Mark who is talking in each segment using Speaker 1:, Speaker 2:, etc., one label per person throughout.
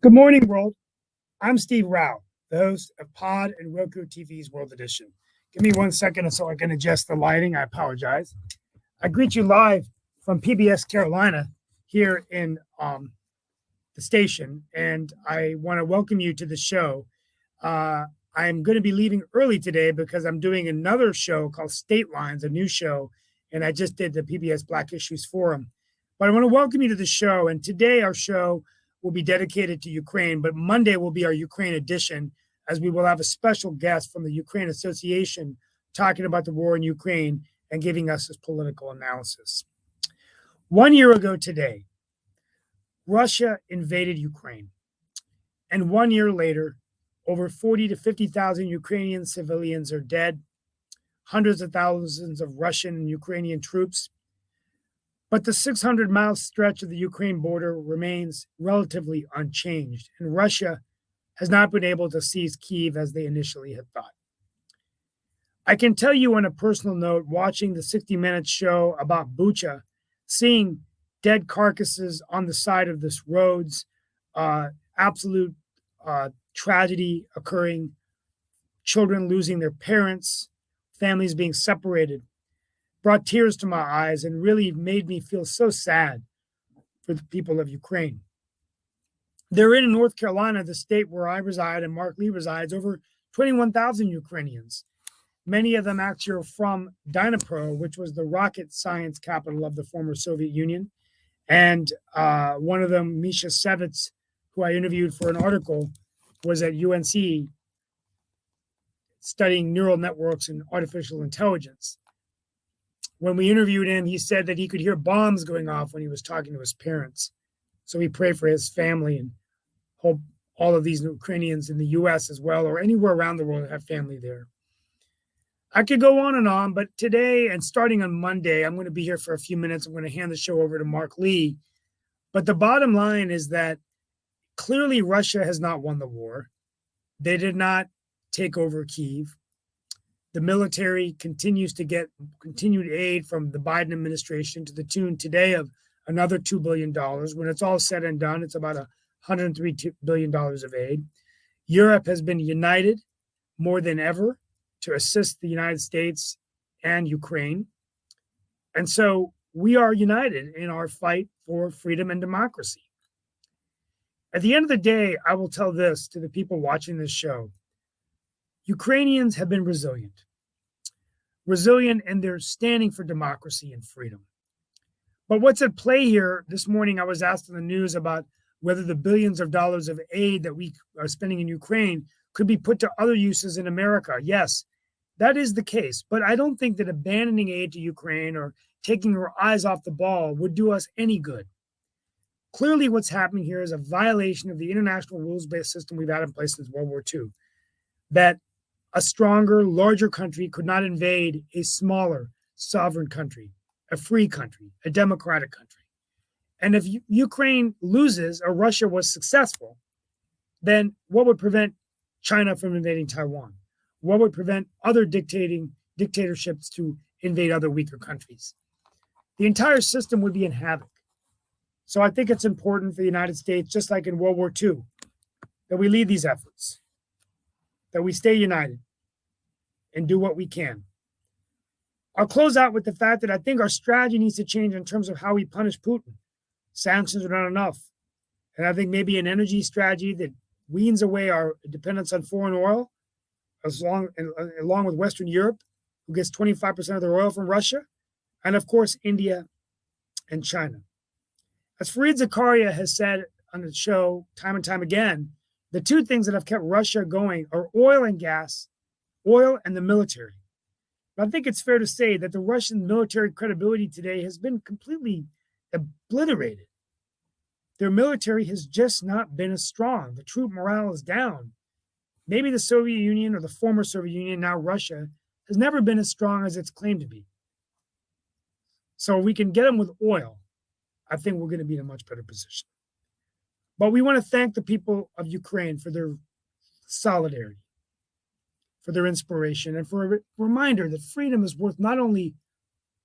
Speaker 1: Good morning, world. I'm Steve Rao, the host of Pod and Roku TV's World Edition. Give me 1 second so I can adjust the lighting. I apologize. I greet you live from PBS Carolina here in the station, and I want to welcome you to the show. I'm going to be leaving early today because I'm doing another show called State Lines, a new show, and I just did the PBS Black Issues Forum. But I want to welcome you to the show, and today our show will be dedicated to Ukraine, but Monday will be our Ukraine edition, as we will have a special guest from the Ukraine Association talking about the war in Ukraine and giving us his political analysis. 1 year ago today, Russia invaded Ukraine, and 1 year later, over 40 to 50,000 Ukrainian civilians are dead, hundreds of thousands of Russian and Ukrainian troops. But the 600-mile stretch of the Ukraine border remains relatively unchanged, and Russia has not been able to seize Kyiv as they initially had thought. I can tell you on a personal note, watching the 60 Minutes show about Bucha, seeing dead carcasses on the side of this roads, absolute tragedy occurring, children losing their parents, families being separated, brought tears to my eyes and really made me feel so sad for the people of Ukraine. There in North Carolina, the state where I reside and Mark Lee resides, over 21,000 Ukrainians. Many of them actually are from Dnipro, which was the rocket science capital of the former Soviet Union. And one of them, Misha Sevets, who I interviewed for an article, was at UNC studying neural networks and artificial intelligence. When we interviewed him, he said that he could hear bombs going off when he was talking to his parents. So we pray for his family and hope all of these Ukrainians in the US as well, or anywhere around the world, have family there. I could go on, but today and starting on Monday, I'm going to be here for a few minutes. I'm going to hand the show over to Mark Lee. But the bottom line is that clearly Russia has not won the war. They did not take over Kyiv. The military continues to get continued aid from the Biden administration to the tune today of another $2 billion. When it's all said and done, it's about $103 billion of aid. Europe has been united more than ever to assist the United States and Ukraine. And so we are united in our fight for freedom and democracy. At the end of the day, I will tell this to the people watching this show. Ukrainians have been resilient in their standing for democracy and freedom. But what's at play here, this morning I was asked in the news about whether the billions of dollars of aid that we are spending in Ukraine could be put to other uses in America. Yes, that is the case. But I don't think that abandoning aid to Ukraine or taking our eyes off the ball would do us any good. Clearly, what's happening here is a violation of the international rules-based system we've had in place since World War II, that a stronger, larger country could not invade a smaller, sovereign country, a free country, a democratic country. And if Ukraine loses or Russia was successful, then what would prevent China from invading Taiwan? What would prevent other dictatorships to invade other weaker countries? The entire system would be in havoc. So I think it's important for the United States, just like in World War II, that we lead these efforts, that we stay united and do what we can. I'll close out with the fact that I think our strategy needs to change in terms of how we punish Putin. Sanctions are not enough. And I think maybe an energy strategy that weans away our dependence on foreign oil, along with Western Europe, who gets 25% of their oil from Russia, and of course, India and China. As Fareed Zakaria has said on the show time and time again, the two things that have kept Russia going are oil and gas, oil and the military. But I think it's fair to say that the Russian military credibility today has been completely obliterated. Their military has just not been as strong. The troop morale is down. Maybe the Soviet Union or the former Soviet Union, now Russia, has never been as strong as it's claimed to be. So we can get them with oil. I think we're going to be in a much better position. But we want to thank the people of Ukraine for their solidarity, for their inspiration, and for a reminder that freedom is worth not only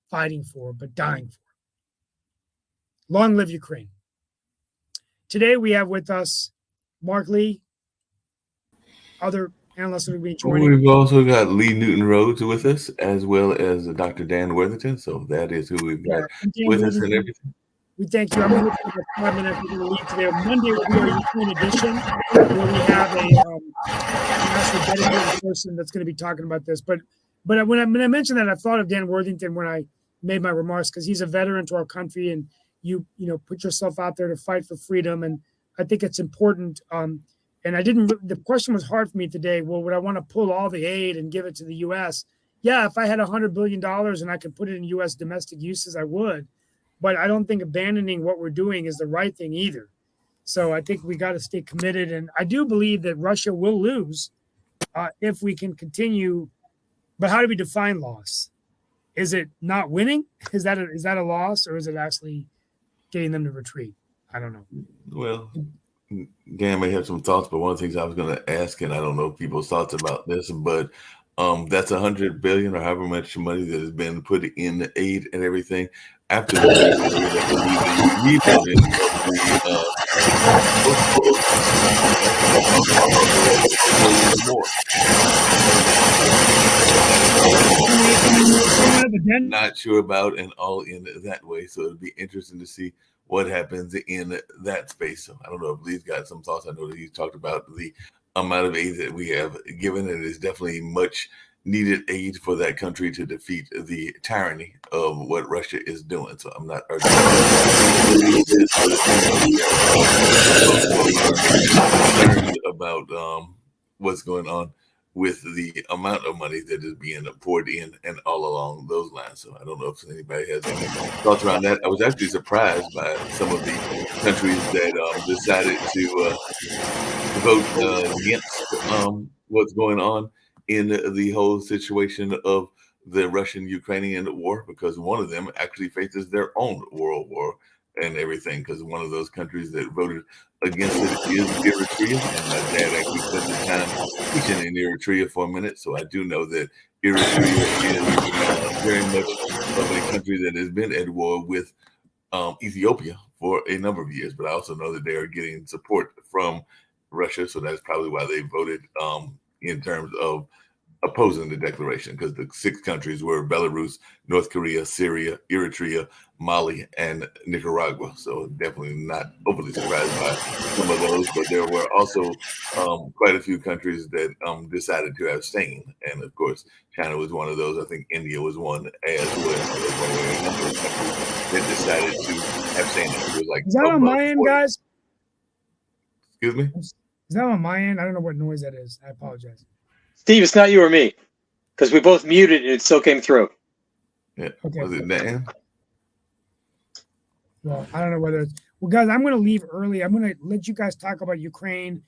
Speaker 1: fighting for, but dying for. Long live Ukraine. Today we have with us Mark Lee, other analysts will be joining.
Speaker 2: We've also got Lee Newton Rhodes with us, as well as Dr. Dan Worthington. So that is who we've got with us and everything.
Speaker 1: We thank you. I'm going to take about 5 minutes. We're going to leave today. Monday will be our Ukraine edition, where we have a actually dedicated person that's going to be talking about this. But when I mentioned that, I thought of Dan Worthington when I made my remarks, because he's a veteran to our country, and you put yourself out there to fight for freedom, and I think it's important. And the question was hard for me today. Well, would I want to pull all the aid and give it to the U.S.? Yeah, if I had $100 billion and I could put it in U.S. domestic uses, I would. But I don't think abandoning what we're doing is the right thing either. So I think we got to stay committed. And I do believe that Russia will lose if we can continue. But how do we define loss? Is it not winning? Is that a loss, or is it actually getting them to retreat? I don't know.
Speaker 2: Well, Dan may have some thoughts, but one of the things I was going to ask, and I don't know people's thoughts about this, but that's $100 billion or however much money that has been put in aid and everything. After the rebuilding of the not sure about and all in that way. So it'd be interesting to see what happens in that space. So I don't know if Lee's got some thoughts. I know that he's talked about the amount of aid that we have given, and it's definitely much needed aid for that country to defeat the tyranny of what Russia is doing. So I'm not arguing about what's going on with the amount of money that is being poured in and all along those lines. So I don't know if anybody has any thoughts around that. I was actually surprised by some of the countries that decided to vote against what's going on in the whole situation of the Russian-Ukrainian war, because one of them actually faces their own world war and everything, because one of those countries that voted against it is Eritrea, and my dad actually spent the time teaching in Eritrea for a minute, so I do know that Eritrea is very much of a country that has been at war with Ethiopia for a number of years, but I also know that they are getting support from Russia, so that's probably why they voted in terms of opposing the declaration, because the 6 countries were Belarus, North Korea, Syria, Eritrea, Mali, and Nicaragua. So definitely not overly surprised by some of those, but there were also quite a few countries that decided to abstain. And of course, China was one of those. I think India was one as well. A number of countries that decided to abstain. It was like,
Speaker 1: is that on my end, guys?
Speaker 2: Excuse me?
Speaker 1: Is that on my end? I don't know what noise that is. I apologize.
Speaker 3: Steve, it's not you or me, because we both muted and it still came through.
Speaker 2: Yeah. Okay. Was it Dan?
Speaker 1: Well, I don't know whether it's... Well, guys, I'm going to leave early. I'm going to let you guys talk about Ukraine,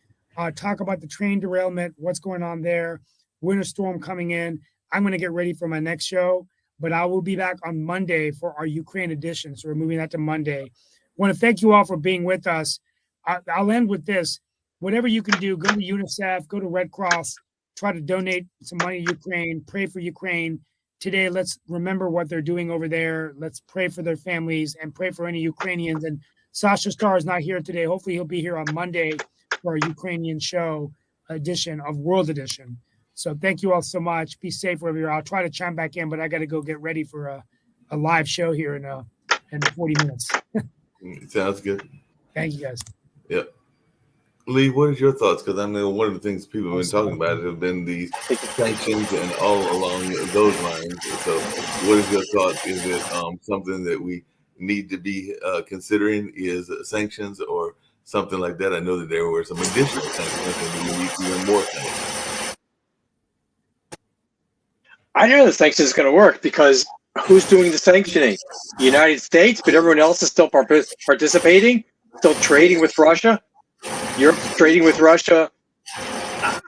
Speaker 1: talk about the train derailment, what's going on there, winter storm coming in. I'm going to get ready for my next show, but I will be back on Monday for our Ukraine edition. So we're moving that to Monday. I want to thank you all for being with us. I'll end with this. Whatever you can do, go to UNICEF, go to Red Cross, try to donate some money to Ukraine, pray for Ukraine. Today, let's remember what they're doing over there. Let's pray for their families and pray for any Ukrainians. And Sasha Starr is not here today. Hopefully he'll be here on Monday for our Ukrainian show edition of World Edition. So thank you all so much. Be safe wherever you're. I'll try to chime back in, but I got to go get ready for a live show here in 40 minutes.
Speaker 2: Sounds good.
Speaker 1: Thank you, guys.
Speaker 2: Yep. Lee, what is your thoughts? Because I know one of the things people have been talking about have been these sanctions and all along those lines. So what is your thoughts? Is it something that we need to be considering is sanctions or something like that? I know that there were some additional sanctions and we need even more sanctions.
Speaker 3: I know the sanctions is going to work because who's doing the sanctioning? The United States, but everyone else is still participating, still trading with Russia. Europe's trading with Russia.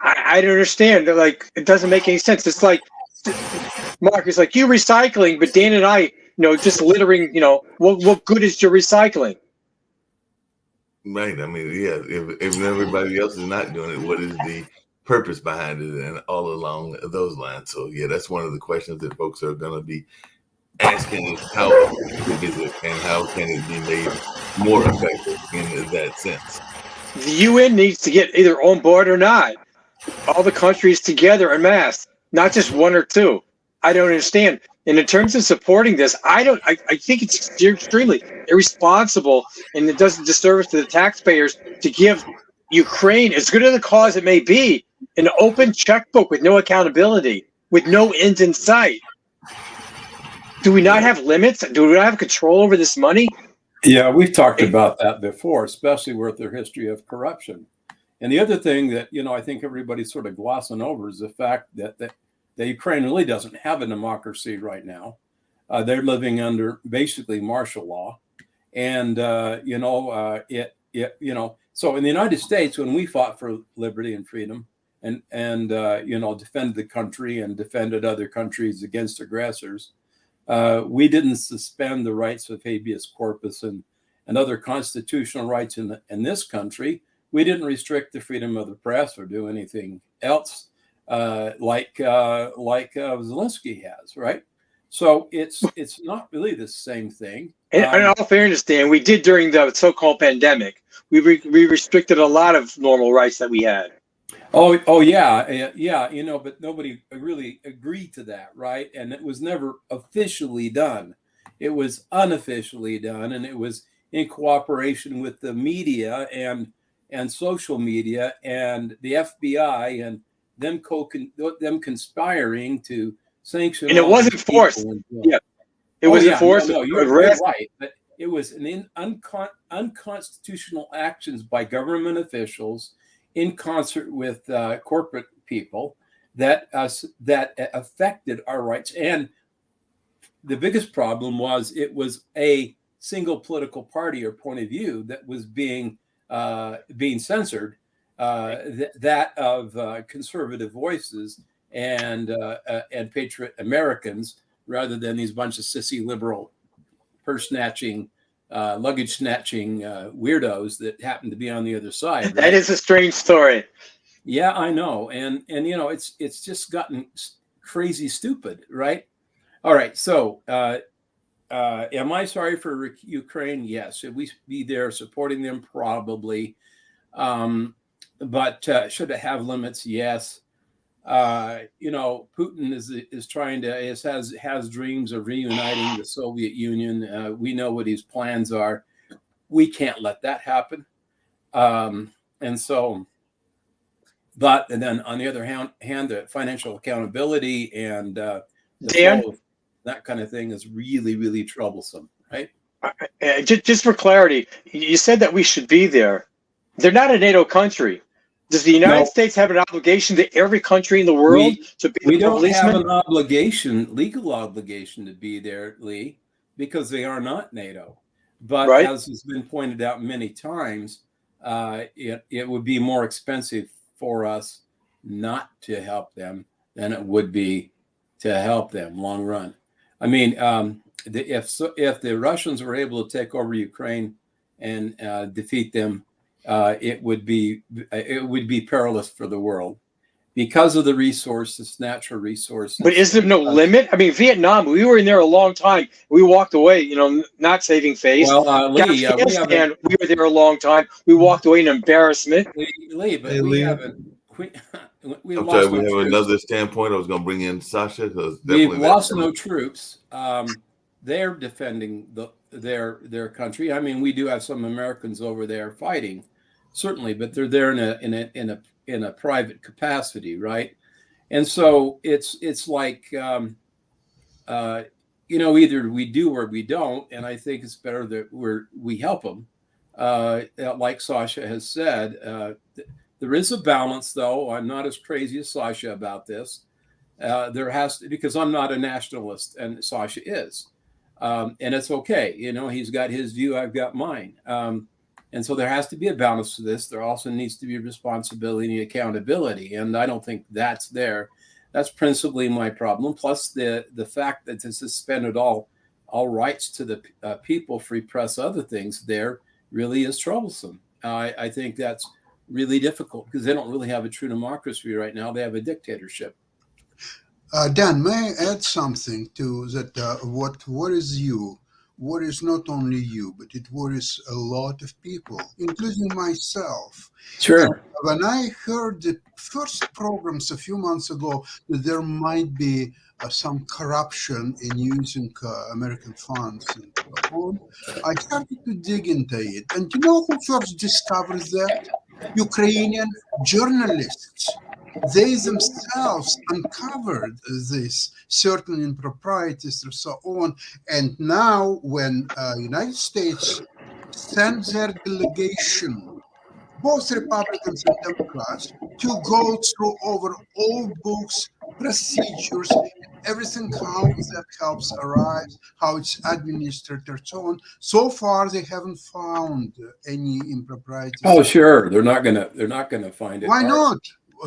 Speaker 3: I don't understand. Like, it doesn't make any sense. It's like, Mark, it's like you recycling, but Dan and I, just littering, what good is your recycling?
Speaker 2: Right. I mean, yeah, if everybody else is not doing it, what is the purpose behind it and all along those lines? So, yeah, that's one of the questions that folks are going to be asking is how effective is it and how can it be made more effective in that sense?
Speaker 3: The UN needs to get either on board or not. All the countries together en masse, not just one or two. I don't understand. And in terms of supporting this, I think it's extremely irresponsible, and it does a disservice to the taxpayers to give Ukraine, as good of a cause it may be, an open checkbook with no accountability, with no end in sight. Do we not have limits? Do we not have control over this money?
Speaker 4: Yeah, we've talked about that before, especially with their history of corruption. And the other thing that, I think everybody's sort of glossing over is the fact that Ukraine really doesn't have a democracy right now. They're living under basically martial law. And, so in the United States, when we fought for liberty and freedom and defended the country and defended other countries against aggressors, we didn't suspend the rights of habeas corpus and other constitutional rights in this country. We didn't restrict the freedom of the press or do anything else like Zelensky has, right? So it's not really the same thing.
Speaker 3: And in all fairness, Dan, we did during the so-called pandemic. We restricted a lot of normal rights that we had.
Speaker 4: Oh yeah, but nobody really agreed to that, right? And it was never officially done. It was unofficially done, and it was in cooperation with the media and social media and the FBI and them conspiring to sanction.
Speaker 3: And it wasn't forced. Yeah, it was enforced.
Speaker 4: No, you're right, but it was an unconstitutional actions by government officials in concert with corporate people that affected our rights. And the biggest problem was it was a single political party or point of view that was being censored, that of conservative voices and patriot Americans, rather than these bunch of sissy liberal purse snatching, luggage snatching weirdos that happen to be on the other side. Right?
Speaker 3: That is a strange story.
Speaker 4: Yeah, I know, and it's just gotten crazy stupid, right? All right, so am I sorry for Ukraine? Yes. Should we be there supporting them? Probably. But should it have limits? Yes. Putin is trying to has dreams of reuniting the Soviet Union. We know what his plans are. We can't let that happen. And then on the other hand, the financial accountability and
Speaker 3: Dan,
Speaker 4: that kind of thing is really, really troublesome, right?
Speaker 3: Just for clarity, you said that we should be there. They're not a NATO country. Does the United States have an obligation to every country in the world to be
Speaker 4: we
Speaker 3: the
Speaker 4: don't
Speaker 3: policeman?
Speaker 4: have an obligation, legal obligation to be there, Lee, because they are not NATO. But as has been pointed out many times, it would be more expensive for us not to help them than it would be to help them long run. I mean, if the Russians were able to take over Ukraine and defeat them, it would be perilous for the world because of the resources, natural resources.
Speaker 3: But is there no limit? I mean, Vietnam, we were in there a long time. We walked away, not saving face.
Speaker 4: Well, Lee,
Speaker 3: Afghanistan, we were there a long time. We walked away in embarrassment.
Speaker 4: Lee, but we haven't. We
Speaker 2: I'm sorry, we have another standpoint. I was going to bring in Sasha.
Speaker 4: We've lost no troops. They're defending their country. I mean, we do have some Americans over there fighting, certainly, but they're there in a private capacity, right? And so it's like either we do or we don't. And I think it's better that we help them, like Sasha has said. There is a balance, though. I'm not as crazy as Sasha about this. There has to, because I'm not a nationalist, and Sasha is, and it's okay. He's got his view, I've got mine, and so there has to be a balance to this. There also needs to be responsibility and accountability, and I don't think that's there. That's principally my problem. Plus the fact that to suspended all rights to the people, free press, other things, there really is troublesome. I think that's really difficult because they don't really have a true democracy right now. They have a dictatorship.
Speaker 5: Dan, may I add something to that? What worries you worries not only you, but it worries a lot of people, including myself.
Speaker 4: Sure.
Speaker 5: When I heard the first programs a few months ago that there might be some corruption in using American funds and so on, I started to dig into it. And you know who first discovered that? Ukrainian journalists. They themselves uncovered this certain improprieties and so on. And now when United States sends their delegation, both Republicans and Democrats, to go through over all books, procedures, everything, how that helps arise, how it's administered, and so on. So far, they haven't found any improprieties.
Speaker 4: Oh, sure. They're not gonna find it.
Speaker 5: Why not?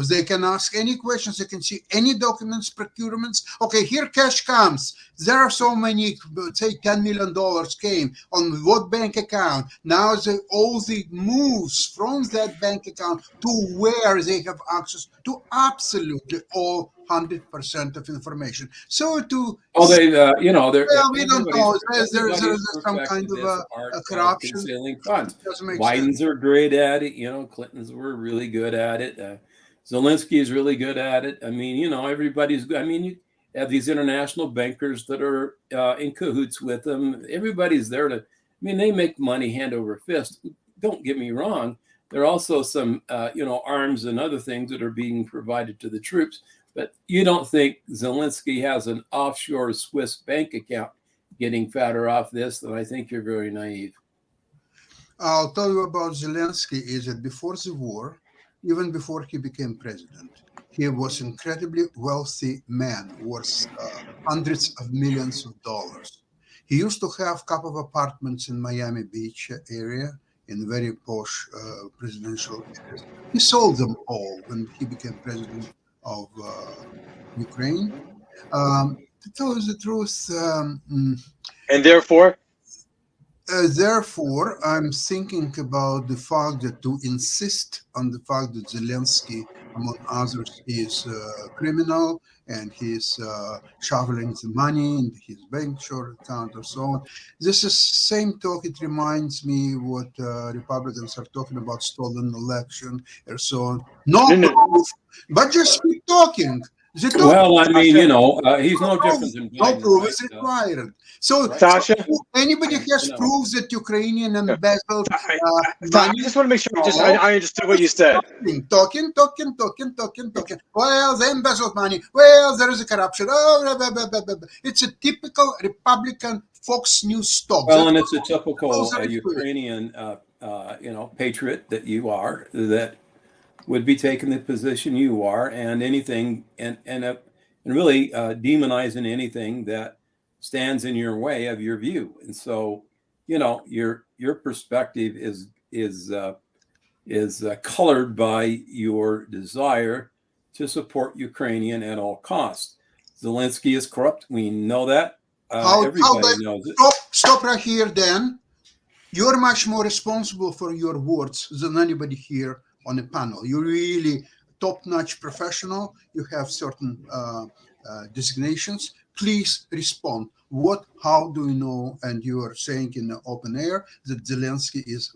Speaker 5: They can ask any questions. They can see any documents, procurements. Okay, here cash comes. There are so many, say $10 million came on what bank account. Now all the moves from that bank account to where they have access to absolutely all 100% of information. So to
Speaker 4: they you know, they're
Speaker 5: well, we don't know. There's
Speaker 4: everybody's
Speaker 5: some kind
Speaker 4: perfected
Speaker 5: of
Speaker 4: this art
Speaker 5: a
Speaker 4: of
Speaker 5: corruption.
Speaker 4: concealing funds.
Speaker 5: Doesn't make
Speaker 4: Biden's
Speaker 5: sense.
Speaker 4: are great at it. You know, Clinton's were really good at it. Zelensky is really good at it. I mean, you know, everybody's good. I mean, you have these international bankers that are in cahoots with them. Everybody's there to, I mean, they make money hand over fist. Don't get me wrong. There are also some, you know, arms and other things that are being provided to the troops. But you don't think Zelensky has an offshore Swiss bank account getting fatter off this, then I think you're very naive.
Speaker 5: I'll tell you about Zelensky is that before the war, even before he became president, he was incredibly wealthy man worth hundreds of millions of dollars. He used to have a couple of apartments in Miami Beach area in very posh presidential areas. He sold them all when he became president of Ukraine. To tell you the truth,
Speaker 3: And therefore,
Speaker 5: therefore, I'm thinking about the fact that to insist on the fact that Zelensky, among others, is a criminal and he's shoveling the money in his bank short account or so on. This is same talk. It reminds me what Republicans are talking about stolen election and so on. No proof, but just keep talking.
Speaker 4: Well, I mean, you know, he's no different than Biden.
Speaker 5: No proof is
Speaker 4: right?
Speaker 5: required. So,
Speaker 3: Sasha?
Speaker 5: anybody has
Speaker 4: No.
Speaker 5: proves that Ukrainian embezzled
Speaker 3: I
Speaker 5: money.
Speaker 3: just want to make sure I understood what you said.
Speaker 5: Talking. Well, they embezzled money. Well, there is a corruption. Oh, blah, blah, blah, blah, blah. It's a typical Republican Fox News talk.
Speaker 4: Well, and it's a typical
Speaker 5: Those are
Speaker 4: Ukrainian, you know, patriot that you are, that would be taking the position you are, and anything, and really demonizing anything that stands in your way of your view. And so, you know, your perspective is colored by your desire to support Ukrainian at all costs. Zelensky is corrupt. We know that. Everybody knows it.
Speaker 5: Stop right here, Dan. You're much more responsible for your words than anybody here on a panel. You're really top-notch professional. You have certain designations. Please respond. How do you know? And you are saying in the open air that Zelensky is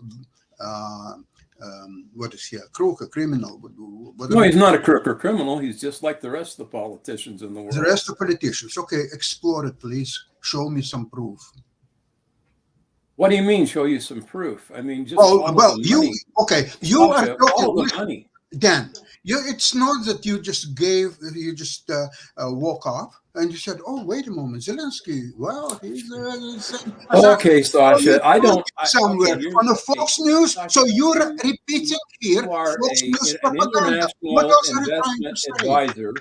Speaker 5: what is he, a crook, a criminal?
Speaker 4: No, he's not a crook or criminal. He's just like the rest of the politicians in the world.
Speaker 5: The rest of politicians. Okay, explore it, please. Show me some proof.
Speaker 4: What do you mean? Show you some proof? I mean, just
Speaker 5: you
Speaker 4: Sasha,
Speaker 5: are talking.
Speaker 4: all the money.
Speaker 5: Dan, it's not that you just woke up and you said, "Oh, wait a moment, Zelensky. Well, he's
Speaker 4: okay, Sasha. I don't
Speaker 5: somewhere on the Fox News."
Speaker 4: Sasha,
Speaker 5: so you're repeating here.
Speaker 4: You are
Speaker 5: Fox News
Speaker 4: an
Speaker 5: propaganda. What
Speaker 4: international
Speaker 5: else are you trying to
Speaker 4: investment
Speaker 5: say?
Speaker 4: advisor.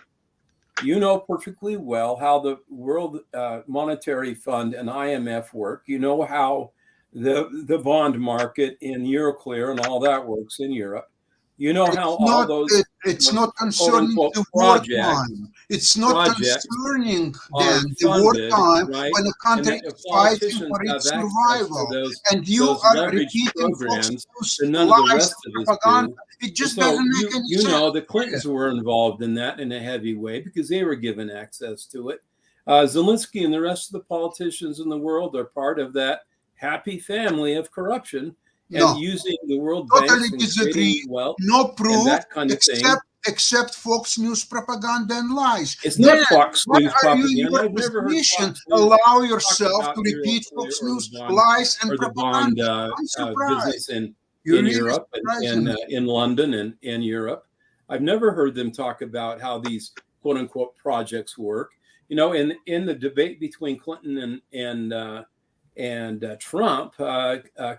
Speaker 4: You know perfectly well how the World Monetary Fund and IMF work. You know how the bond market in Euroclear and all that works in Europe. You know how all those.
Speaker 5: It's not concerning the wartime. It's not concerning the wartime when a country is fighting for its survival. And you are repeating Fox News lies, propaganda. It just doesn't make any sense.
Speaker 4: You know, the Clintons were involved in that in a heavy way because they were given access to it. Zelensky and the rest of the politicians in the world are part of that happy family of corruption and
Speaker 5: No,
Speaker 4: using the World
Speaker 5: totally
Speaker 4: Banks and
Speaker 5: disagree.
Speaker 4: creating wealth
Speaker 5: No
Speaker 4: and
Speaker 5: proof
Speaker 4: that kind of thing.
Speaker 5: except Fox News propaganda and lies.
Speaker 4: It's not
Speaker 5: Then,
Speaker 4: Fox
Speaker 5: why
Speaker 4: News
Speaker 5: are you in
Speaker 4: propaganda.
Speaker 5: your
Speaker 4: I've never heard
Speaker 5: position
Speaker 4: Fox News
Speaker 5: allow
Speaker 4: talk
Speaker 5: yourself
Speaker 4: about
Speaker 5: to
Speaker 4: the
Speaker 5: repeat
Speaker 4: oil
Speaker 5: Fox
Speaker 4: or
Speaker 5: News
Speaker 4: the bond
Speaker 5: lies and
Speaker 4: or the bond
Speaker 5: propaganda? I'm surprised.
Speaker 4: business in
Speaker 5: You're really
Speaker 4: Europe
Speaker 5: surprising
Speaker 4: and
Speaker 5: me.
Speaker 4: in London and in Europe. I've never heard them talk about how these quote unquote projects work. You know, in the debate between Clinton and Trump,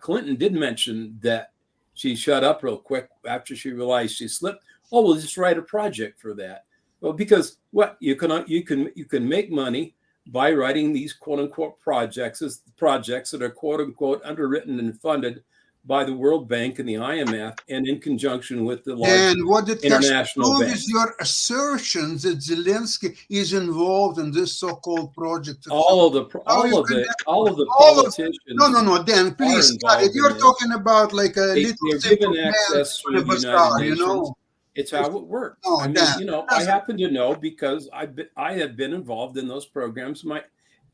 Speaker 4: Clinton did mention that she shut up real quick after she realized she slipped. Oh, we'll just write a project for that. Well, because what you can make money by writing these quote unquote projects that are quote unquote underwritten and funded by the World Bank and the IMF and in conjunction with the large
Speaker 5: And what it has to
Speaker 4: international
Speaker 5: do
Speaker 4: banks.
Speaker 5: is your assertions that Zelensky is involved in this so-called project.
Speaker 4: All of the
Speaker 5: How
Speaker 4: politicians.
Speaker 5: No, Dan, please,
Speaker 4: involved in
Speaker 5: you're
Speaker 4: this.
Speaker 5: talking about like a
Speaker 4: They're
Speaker 5: little simple
Speaker 4: given
Speaker 5: man
Speaker 4: access
Speaker 5: on
Speaker 4: through
Speaker 5: a
Speaker 4: the United
Speaker 5: bazaar, you
Speaker 4: Nations.
Speaker 5: know.
Speaker 4: It's how it works.
Speaker 5: No,
Speaker 4: I mean,
Speaker 5: Dan,
Speaker 4: you know,
Speaker 5: it
Speaker 4: I
Speaker 5: doesn't.
Speaker 4: happen to know because I have been involved in those programs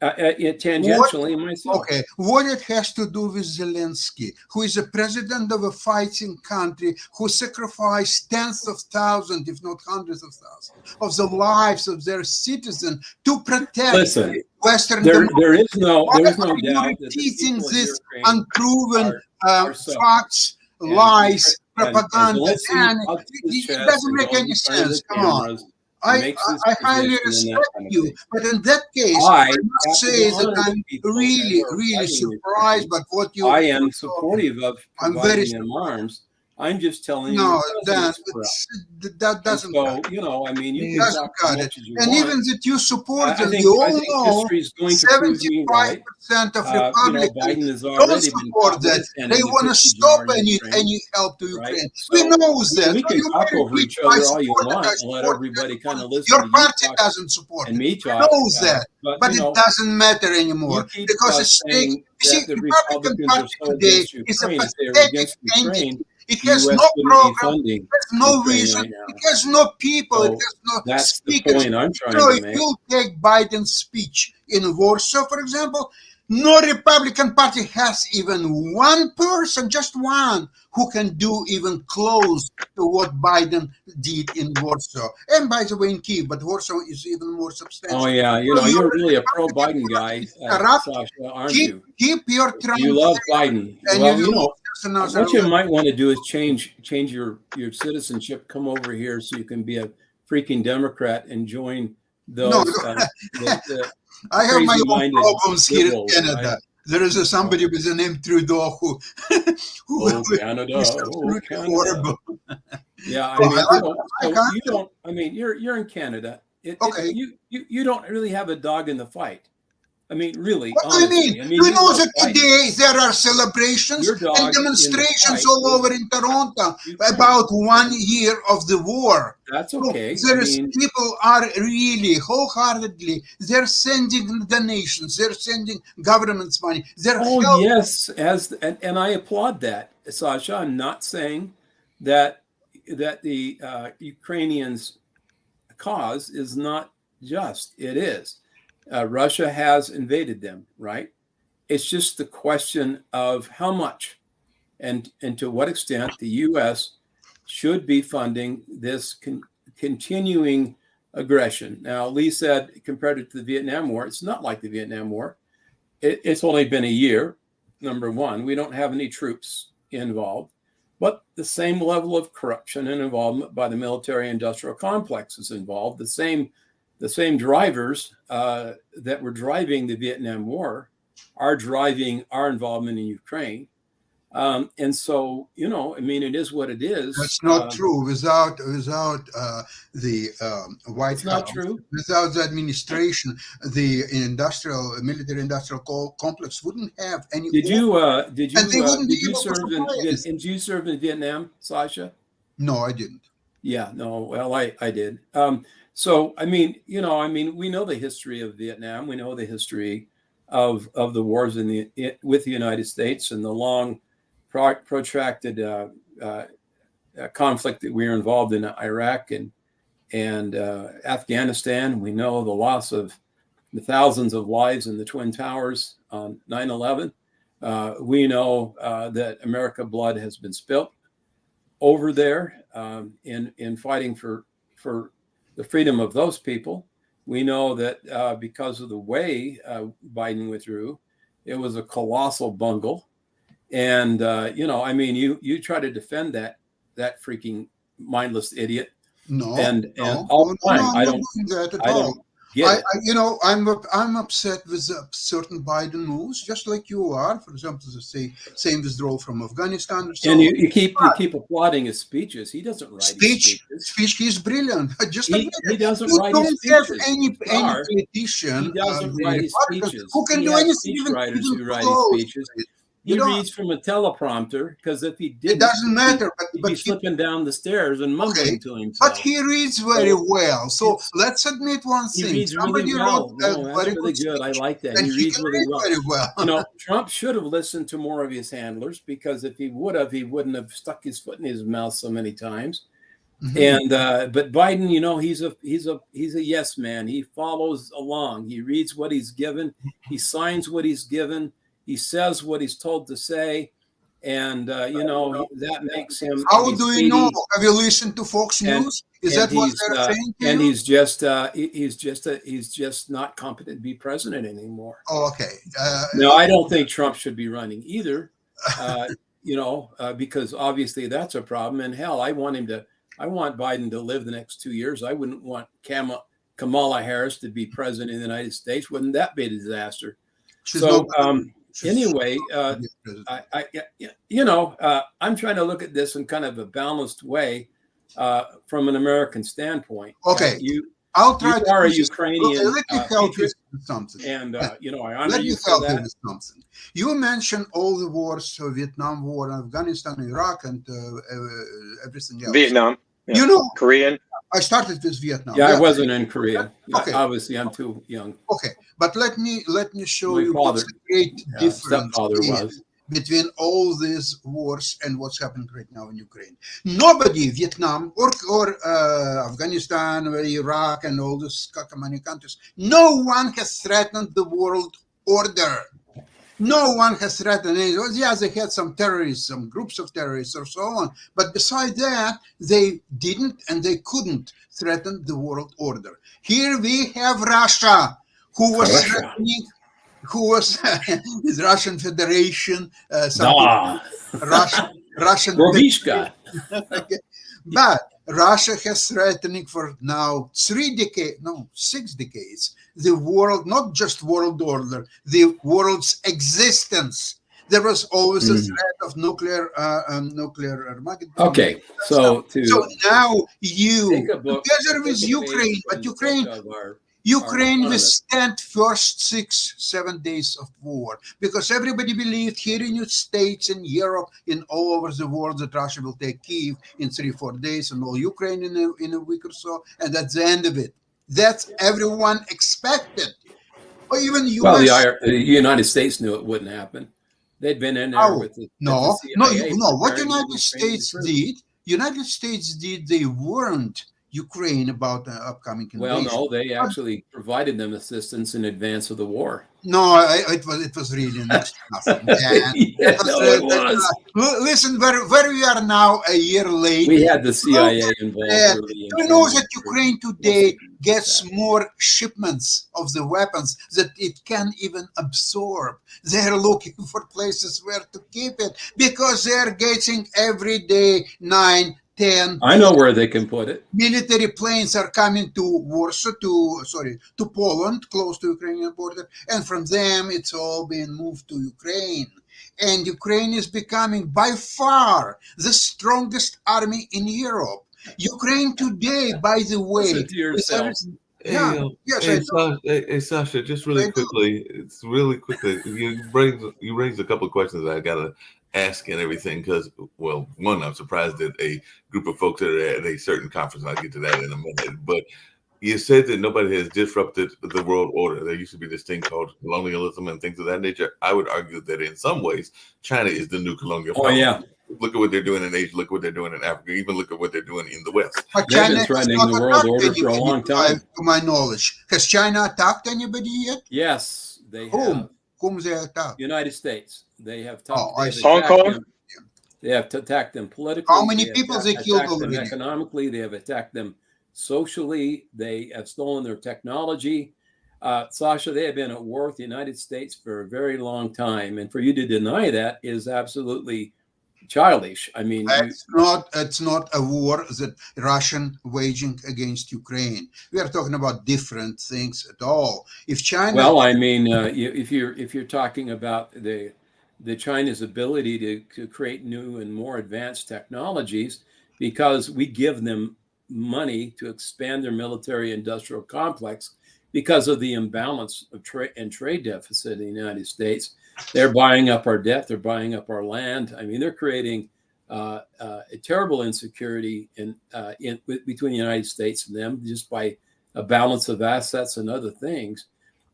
Speaker 4: tangentially myself.
Speaker 5: Okay, what it has to do with Zelensky, who is a president of a fighting country, who sacrificed tens of thousands, if not hundreds of thousands, of the lives of their citizens to protect
Speaker 4: Listen,
Speaker 5: Western
Speaker 4: there
Speaker 5: democracy.
Speaker 4: is no
Speaker 5: Why
Speaker 4: doubt
Speaker 5: are you
Speaker 4: that the
Speaker 5: repeating
Speaker 4: people in
Speaker 5: this
Speaker 4: Ukraine
Speaker 5: unproven
Speaker 4: are suffering.
Speaker 5: facts,
Speaker 4: And
Speaker 5: lies,
Speaker 4: and
Speaker 5: propaganda?
Speaker 4: Zelensky
Speaker 5: And
Speaker 4: puffs his
Speaker 5: it
Speaker 4: chest
Speaker 5: doesn't
Speaker 4: and
Speaker 5: make
Speaker 4: goes
Speaker 5: any
Speaker 4: in front of the
Speaker 5: sense. Come on.
Speaker 4: cameras and
Speaker 5: I
Speaker 4: makes his
Speaker 5: highly
Speaker 4: position and that
Speaker 5: respect
Speaker 4: kind of
Speaker 5: you,
Speaker 4: thing.
Speaker 5: but in that case,
Speaker 4: I
Speaker 5: I must
Speaker 4: have
Speaker 5: say
Speaker 4: to
Speaker 5: that
Speaker 4: honor
Speaker 5: I'm
Speaker 4: people
Speaker 5: really,
Speaker 4: who are
Speaker 5: really
Speaker 4: fighting
Speaker 5: surprised
Speaker 4: Ukraine.
Speaker 5: by what you.
Speaker 4: I am supportive of
Speaker 5: I'm very
Speaker 4: providing them arms. I'm just telling you,
Speaker 5: No,
Speaker 4: your
Speaker 5: Dan,
Speaker 4: president's corrupt.
Speaker 5: that
Speaker 4: And
Speaker 5: doesn't
Speaker 4: so,
Speaker 5: cut it.
Speaker 4: you know, I mean, you
Speaker 5: It
Speaker 4: can
Speaker 5: doesn't
Speaker 4: talk as
Speaker 5: cut it.
Speaker 4: much as you
Speaker 5: And
Speaker 4: want.
Speaker 5: even that you support
Speaker 4: I
Speaker 5: them,
Speaker 4: think
Speaker 5: you all know
Speaker 4: history is going to prove me right.
Speaker 5: 75% of
Speaker 4: You know,
Speaker 5: Republicans
Speaker 4: Biden has
Speaker 5: don't
Speaker 4: already been
Speaker 5: support
Speaker 4: caught
Speaker 5: that.
Speaker 4: with
Speaker 5: They want to stop any help to
Speaker 4: right?
Speaker 5: Ukraine.
Speaker 4: So,
Speaker 5: We know
Speaker 4: I mean,
Speaker 5: that.
Speaker 4: we
Speaker 5: So
Speaker 4: can
Speaker 5: you
Speaker 4: talk
Speaker 5: can
Speaker 4: over
Speaker 5: repeat,
Speaker 4: each other
Speaker 5: I
Speaker 4: all you
Speaker 5: support it,
Speaker 4: want
Speaker 5: I
Speaker 4: and let
Speaker 5: support
Speaker 4: everybody
Speaker 5: it.
Speaker 4: kind of listen
Speaker 5: Your
Speaker 4: to you
Speaker 5: party
Speaker 4: talk
Speaker 5: doesn't support
Speaker 4: and
Speaker 5: it.
Speaker 4: me
Speaker 5: We
Speaker 4: talk.
Speaker 5: know that. But
Speaker 4: You
Speaker 5: it
Speaker 4: know,
Speaker 5: doesn't matter
Speaker 4: you
Speaker 5: anymore
Speaker 4: keep
Speaker 5: because it's
Speaker 4: saying
Speaker 5: you see,
Speaker 4: that the
Speaker 5: Republican
Speaker 4: Republicans are
Speaker 5: Party
Speaker 4: so
Speaker 5: today
Speaker 4: against
Speaker 5: is a
Speaker 4: Ukraine. If they were
Speaker 5: pathetic
Speaker 4: against Ukraine,
Speaker 5: entity. It
Speaker 4: the
Speaker 5: has
Speaker 4: U.S.
Speaker 5: no
Speaker 4: wouldn't be
Speaker 5: program,
Speaker 4: funding
Speaker 5: it has no
Speaker 4: Ukraine
Speaker 5: vision,
Speaker 4: right now.
Speaker 5: it has no people, it
Speaker 4: So
Speaker 5: has no
Speaker 4: that's the
Speaker 5: speakers.
Speaker 4: point I'm trying
Speaker 5: So
Speaker 4: to
Speaker 5: if
Speaker 4: make.
Speaker 5: you take Biden's speech in Warsaw, for example, no Republican Party has even one person, just one, who can do even close to what Biden did in Warsaw. And by the way, in Kiev, but Warsaw is even more substantial.
Speaker 4: Oh yeah, you know, you're really a pro-Biden guy,
Speaker 5: corrupt.
Speaker 4: Sasha, aren't you?
Speaker 5: Keep your Trump.
Speaker 4: You love Biden.
Speaker 5: And
Speaker 4: Well,
Speaker 5: you
Speaker 4: you know,
Speaker 5: lose another
Speaker 4: what you
Speaker 5: level.
Speaker 4: might want to do is change your citizenship. Come over here so you can be a freaking Democrat and join
Speaker 5: No,
Speaker 4: those. The
Speaker 5: I have my own
Speaker 4: crazy-minded
Speaker 5: problems here in
Speaker 4: liberals,
Speaker 5: Canada.
Speaker 4: right?
Speaker 5: There is somebody with the name Trudeau who
Speaker 4: Oh, Canada!
Speaker 5: is
Speaker 4: Oh,
Speaker 5: absolutely
Speaker 4: Canada!
Speaker 5: horrible.
Speaker 4: Yeah, I
Speaker 5: So
Speaker 4: mean,
Speaker 5: I
Speaker 4: you know,
Speaker 5: like
Speaker 4: so
Speaker 5: Canada.
Speaker 4: you don't. I mean, you're in Canada.
Speaker 5: Okay.
Speaker 4: You don't really have a dog in the fight. I mean, really,
Speaker 5: What do you
Speaker 4: honestly.
Speaker 5: mean?
Speaker 4: I
Speaker 5: Do
Speaker 4: mean,
Speaker 5: you
Speaker 4: you
Speaker 5: know
Speaker 4: love
Speaker 5: that
Speaker 4: Biden.
Speaker 5: today there are celebrations
Speaker 4: Your dog
Speaker 5: and
Speaker 4: in the
Speaker 5: demonstrations
Speaker 4: fight
Speaker 5: all
Speaker 4: is
Speaker 5: over in Toronto
Speaker 4: Ukraine.
Speaker 5: about 1 year of the war?
Speaker 4: That's
Speaker 5: So
Speaker 4: okay.
Speaker 5: there is people are really wholeheartedly, they're sending donations, they're sending government's money, they're
Speaker 4: Oh
Speaker 5: helping.
Speaker 4: yes, and I applaud that, Sasha. I'm not saying that the Ukrainians' cause is not just. It is. Russia has invaded them, right? It's just the question of how much and to what extent the U.S. should be funding this continuing aggression. Now, Lee said, compared it to the Vietnam War, it's not like the Vietnam War. It's only been a year, number one. We don't have any troops involved, but the same level of corruption and involvement by the military-industrial complex is involved. The same drivers that were driving the Vietnam War are driving our involvement in Ukraine. And so, you know, I mean, it is what it is.
Speaker 5: That's not true. Without the White
Speaker 4: It's not
Speaker 5: House,
Speaker 4: true.
Speaker 5: without the administration, the military-industrial complex wouldn't have any.
Speaker 4: Did you
Speaker 5: and they wouldn't be able to
Speaker 4: serve
Speaker 5: supply it.
Speaker 4: did you serve in Vietnam, Sasha?
Speaker 5: No, I didn't.
Speaker 4: Yeah, no. Well, I did. So, I mean, you know, I mean, we know the history of Vietnam. We know the history of the wars with the United States and the long, protracted conflict that we were involved in Iraq and Afghanistan. We know the loss of the thousands of lives in the Twin Towers on 9/11. We know that America blood has been spilt over there in fighting for the freedom of those people. We know that because of the way Biden withdrew, it was a colossal bungle. And I mean, you try to defend that freaking mindless idiot.
Speaker 5: No,
Speaker 4: And
Speaker 5: no,
Speaker 4: all
Speaker 5: no,
Speaker 4: the time,
Speaker 5: no,
Speaker 4: I
Speaker 5: I'm
Speaker 4: don't
Speaker 5: not doing that at
Speaker 4: I
Speaker 5: all.
Speaker 4: don't get it.
Speaker 5: I'm upset with certain Biden moves, just like you are. For example, the same withdrawal from Afghanistan or so.
Speaker 4: And you keep applauding his speeches. He doesn't write his speeches.
Speaker 5: He's brilliant. Just
Speaker 4: He
Speaker 5: admit it.
Speaker 4: doesn't
Speaker 5: You
Speaker 4: write
Speaker 5: don't
Speaker 4: his
Speaker 5: have
Speaker 4: speeches.
Speaker 5: any
Speaker 4: Czar,
Speaker 5: politician.
Speaker 4: he doesn't
Speaker 5: the
Speaker 4: write his
Speaker 5: Republicans
Speaker 4: speeches.
Speaker 5: who can
Speaker 4: He
Speaker 5: do
Speaker 4: has
Speaker 5: anything.
Speaker 4: speechwriters who write
Speaker 5: close
Speaker 4: his speeches.
Speaker 5: to it.
Speaker 4: He
Speaker 5: You don't-
Speaker 4: reads from a teleprompter because if he
Speaker 5: It
Speaker 4: didn't,
Speaker 5: doesn't matter.
Speaker 4: he'd
Speaker 5: But
Speaker 4: be
Speaker 5: he,
Speaker 4: slipping down the stairs and mumbling
Speaker 5: Okay,
Speaker 4: to himself.
Speaker 5: but he reads very well. So let's admit one
Speaker 4: He
Speaker 5: thing.
Speaker 4: reads
Speaker 5: Somebody
Speaker 4: really well.
Speaker 5: wrote a
Speaker 4: No, that's
Speaker 5: very
Speaker 4: really
Speaker 5: good
Speaker 4: good. I
Speaker 5: speech,
Speaker 4: like that.
Speaker 5: and
Speaker 4: He reads
Speaker 5: can
Speaker 4: really
Speaker 5: read
Speaker 4: well.
Speaker 5: very well.
Speaker 4: Trump should have listened to more of his handlers, because if he would have, he wouldn't have stuck his foot in his mouth so many times.
Speaker 5: Mhm.
Speaker 4: And but Biden, he's a yes man. He follows along. He reads what he's given. He signs what he's given. He says what he's told to say, and that makes him.
Speaker 5: How do you know? Have you listened to Fox
Speaker 4: And-
Speaker 5: News? Is that what they're saying to
Speaker 4: And
Speaker 5: you?
Speaker 4: he's just not competent to be president anymore.
Speaker 5: Oh, okay.
Speaker 4: No, I don't think Trump should be running either. Because obviously that's a problem. And hell, I want Biden to live the next 2 years. I wouldn't want Kamala Harris to be president of the United States. Wouldn't that be a disaster?
Speaker 5: she's
Speaker 4: So
Speaker 5: not- she's
Speaker 4: anyway,
Speaker 5: not the president.
Speaker 4: I'm trying to look at this in kind of a balanced way from an American standpoint.
Speaker 5: Okay.
Speaker 4: You
Speaker 5: I'll try to
Speaker 4: are a
Speaker 5: do this.
Speaker 4: Ukrainian
Speaker 5: Okay, let me help you
Speaker 4: patriot,
Speaker 5: with something.
Speaker 4: and I honor
Speaker 5: Let
Speaker 4: you
Speaker 5: me
Speaker 4: for
Speaker 5: help you
Speaker 4: that.
Speaker 5: with something. You mentioned all the wars, so Vietnam War, Afghanistan, Iraq, and everything else.
Speaker 3: Vietnam,
Speaker 5: You know,
Speaker 3: Korean.
Speaker 5: I started with Vietnam.
Speaker 4: Yeah, I wasn't in Korea.
Speaker 5: Okay.
Speaker 4: Obviously, I'm too young.
Speaker 5: Okay, but let me show
Speaker 4: My
Speaker 5: you
Speaker 4: father-
Speaker 5: what's the great difference
Speaker 4: stepfather
Speaker 5: is
Speaker 4: was.
Speaker 5: between all these wars and what's happening right now in Ukraine. Nobody, Vietnam or Afghanistan or Iraq and all these many countries, no one has threatened the world order. No one has threatened it. Yeah, they had some terrorists, some groups of terrorists or so on. But besides that, they didn't and they couldn't threaten the world order. Here we have Russia, who was threatening, who was the Russian Federation, Russian
Speaker 4: Brovishka.
Speaker 5: But Russia has threatening for now 6 decades, the world, not just world order, the world's existence. There was always a threat of nuclear Armageddon.
Speaker 4: Okay, so
Speaker 5: now you,
Speaker 4: take a book,
Speaker 5: together with
Speaker 4: take a
Speaker 5: Ukraine,
Speaker 4: page
Speaker 5: but
Speaker 4: from the
Speaker 5: Ukraine
Speaker 4: book of our
Speaker 5: Ukraine withstand first 6-7 days of war because everybody believed here in the States, in Europe, in all over the world that Russia will take Kyiv in 3-4 days and all Ukraine in a week or so, and that's the end of it. That's everyone expected. Or even US.
Speaker 4: Well, the United States knew it wouldn't happen. They'd been in there with the CIA.
Speaker 5: What United States did, they warned Ukraine about the upcoming invasion.
Speaker 4: Well, no, they actually provided them assistance in advance of the war.
Speaker 5: No, it was really next to nothing. Yeah.
Speaker 4: It was.
Speaker 5: Listen, where we are now, a year late.
Speaker 4: We had the CIA involved. Early
Speaker 5: you know that Ukraine today gets more shipments of the weapons that it can even absorb. They're looking for places where to keep it because they're getting every day 9-10.
Speaker 4: I know where they can put it.
Speaker 5: Military planes are coming to Warsaw, to Poland, close to Ukrainian border, and from them it's all being moved to Ukraine. And Ukraine is becoming by far the strongest army in Europe. Ukraine today, by the way,
Speaker 4: Listen to yourself.
Speaker 2: Hey, Sasha, just really quickly. It's really quickly. You raised a couple of questions that I gotta ask and everything because, well, one, I'm surprised that a group of folks that are at a certain conference. I'll get to that in a minute. But you said that nobody has disrupted the world order. There used to be this thing called colonialism and things of that nature. I would argue that in some ways, China is the new colonial power.
Speaker 4: Oh yeah.
Speaker 2: Look at what they're doing in Asia. Look at what they're doing in Africa. Even look at what they're doing in the West.
Speaker 5: But
Speaker 4: They've been
Speaker 5: China has
Speaker 4: threatening
Speaker 5: not
Speaker 4: the world
Speaker 5: attacked
Speaker 4: order for a
Speaker 5: anybody,
Speaker 4: long time.
Speaker 5: To my knowledge. Has China attacked anybody yet?
Speaker 4: Yes, they
Speaker 5: Whom?
Speaker 4: have.
Speaker 5: Whom they attacked?
Speaker 4: United States. They have
Speaker 5: Oh, I
Speaker 4: they've
Speaker 5: see.
Speaker 3: Hong
Speaker 4: attacked
Speaker 3: Kong?
Speaker 4: them. They have attacked them politically.
Speaker 5: How many
Speaker 4: They have
Speaker 5: people they killed
Speaker 4: attacked them
Speaker 5: already?
Speaker 4: economically. They have attacked them socially. They have stolen their technology. Sasha, they have been at war with the United States for a very long time, and for you to deny that is absolutely childish. I mean,
Speaker 5: It's not a war that Russian waging against Ukraine. We are talking about different things at all. If China,
Speaker 4: well, I mean, if you're talking about the China's ability to create new and more advanced technologies, because we give them money to expand their military industrial complex because of the imbalance of trade deficit in the United States. They're buying up our debt. They're buying up our land. I mean, they're creating a terrible insecurity between the United States and them just by a balance of assets and other things.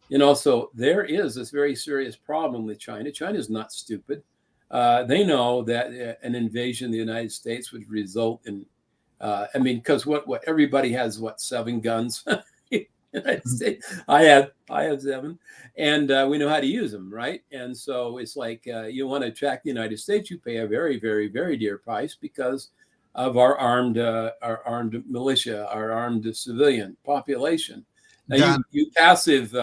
Speaker 4: You know, so there is this very serious problem with China. China is not stupid. They know that an invasion of the United States would result in, I mean, because what everybody has, 7 guns? United States. I have 7, and we know how to use them, right? And so it's like you want to attack the United States, you pay a very, very, very dear price because of our armed militia, our armed civilian population. Now, you passive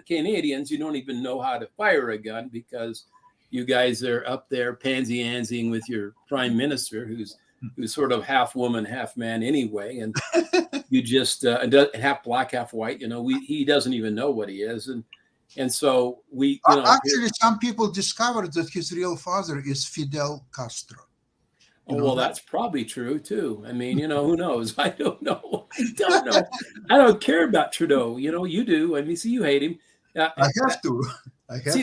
Speaker 4: Canadians, you don't even know how to fire a gun because you guys are up there pansy-ansying with your prime minister, who's sort of half woman, half man anyway, and you just half black, half white. You know, he doesn't even know what he is, and so we. You know,
Speaker 5: actually, some people discovered that his real father is Fidel Castro.
Speaker 4: Oh, well, that's probably true too. I mean, you know, who knows? I don't know. I don't know. I don't care about Trudeau. You know, you do. I mean, see, you hate him.
Speaker 5: I have to.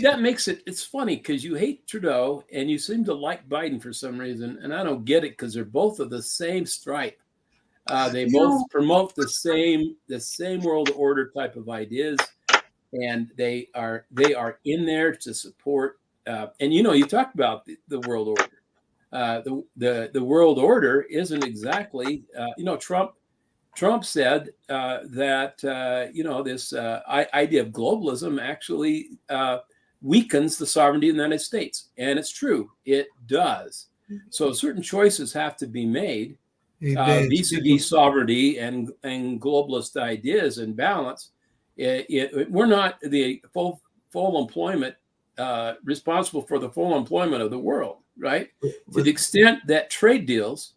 Speaker 4: That makes it's funny because you hate Trudeau and you seem to like Biden for some reason, and I don't get it because they're both of the same stripe. They both promote the same world order type of ideas, and they are in there to support. And you know, you talk about the world order. The world order isn't exactly, you know, Trump said that, you know, this idea of globalism actually weakens the sovereignty of the United States. And it's true, it does. So certain choices have to be made vis-a-vis sovereignty and globalist ideas and balance. We're not the full employment, responsible for the full employment of the world. Right? To the extent that trade deals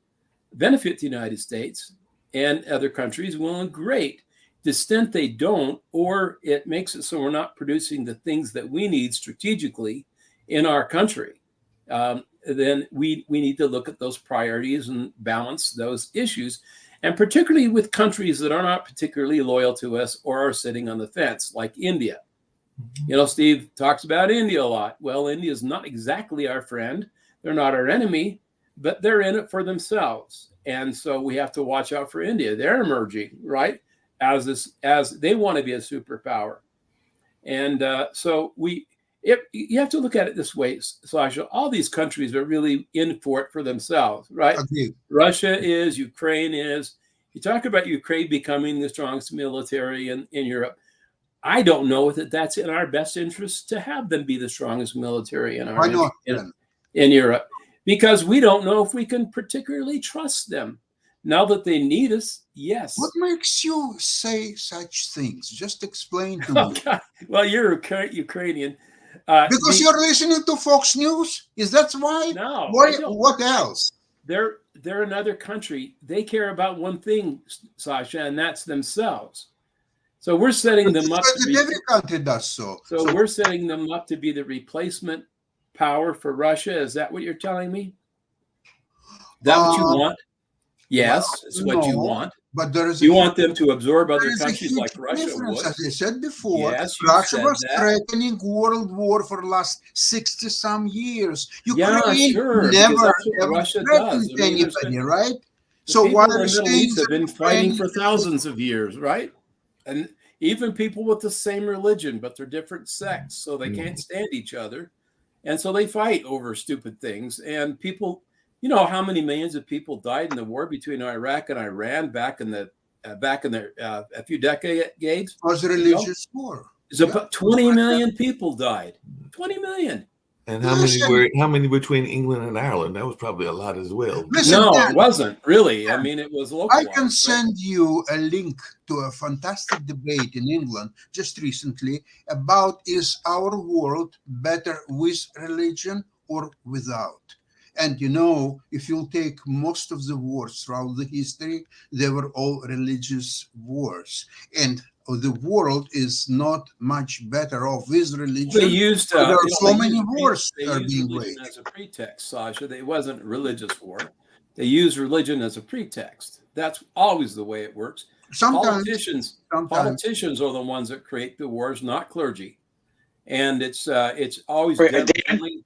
Speaker 4: benefit the United States and other countries, well and great. To the extent they don't, or it makes it so we're not producing the things that we need strategically in our country, then we need to look at those priorities and balance those issues. And particularly with countries that are not particularly loyal to us or are sitting on the fence, like India. You know, Steve talks about India a lot. Well, India is not exactly our friend. They're not our enemy, but they're in it for themselves. And so we have to watch out for India. They're emerging, right, as they want to be a superpower. And so you have to look at it this way, Sasha. All these countries are really in for it for themselves, right?
Speaker 5: Okay.
Speaker 4: Russia is, Ukraine is. You talk about Ukraine becoming the strongest military in Europe. I don't know that that's in our best interest to have them be the strongest military in in Europe, because we don't know if we can particularly trust them. Now that they need us, yes.
Speaker 5: What makes you say such things? Just explain to me.
Speaker 4: Okay. Well, you're a Ukrainian.
Speaker 5: Because you're listening to Fox News? Is that why?
Speaker 4: No.
Speaker 5: What else?
Speaker 4: They're another country. They care about one thing, Sasha, and that's themselves. So we're setting them up.
Speaker 5: Every country does so.
Speaker 4: So we're setting them up to be the replacement power for Russia. Is that what you're telling me? Is that what you want? Yes, it's what you want.
Speaker 5: But there is
Speaker 4: you want them to absorb other countries like Russia would.
Speaker 5: As I said before,
Speaker 4: yes,
Speaker 5: Russia was threatening world war for the last 60-some years. Ukraine never threatened anybody, right? So why are
Speaker 4: the Middle East have been fighting for thousands of years, right? And even people with the same religion, but they're different sects, so they can't stand each other. And so they fight over stupid things. And people You know how many millions of people died in the war between Iraq and Iran back in the a few decades?
Speaker 5: It was a religious war.
Speaker 4: It's about 20 million people died. 20 million.
Speaker 2: And how many between England and Ireland? That was probably a lot as well.
Speaker 5: Listen,
Speaker 4: No,
Speaker 5: Dan,
Speaker 4: it wasn't really. I mean, it was local.
Speaker 5: I can send you a link to a fantastic debate in England just recently about is our world better with religion or without? And you know, if you take most of the wars throughout the history, they were all religious wars. And the world is not much better off with religion.
Speaker 4: They used
Speaker 5: there are so many wars
Speaker 4: they
Speaker 5: that are
Speaker 4: used
Speaker 5: being
Speaker 4: religion
Speaker 5: waged.
Speaker 4: as a pretext, Sasha. It wasn't a religious war. They used religion as a pretext. That's always the way it works.
Speaker 5: Sometimes
Speaker 4: Politicians are the ones that create the wars, not clergy. And it's always
Speaker 3: Wait,
Speaker 4: done
Speaker 3: Dan?
Speaker 4: only-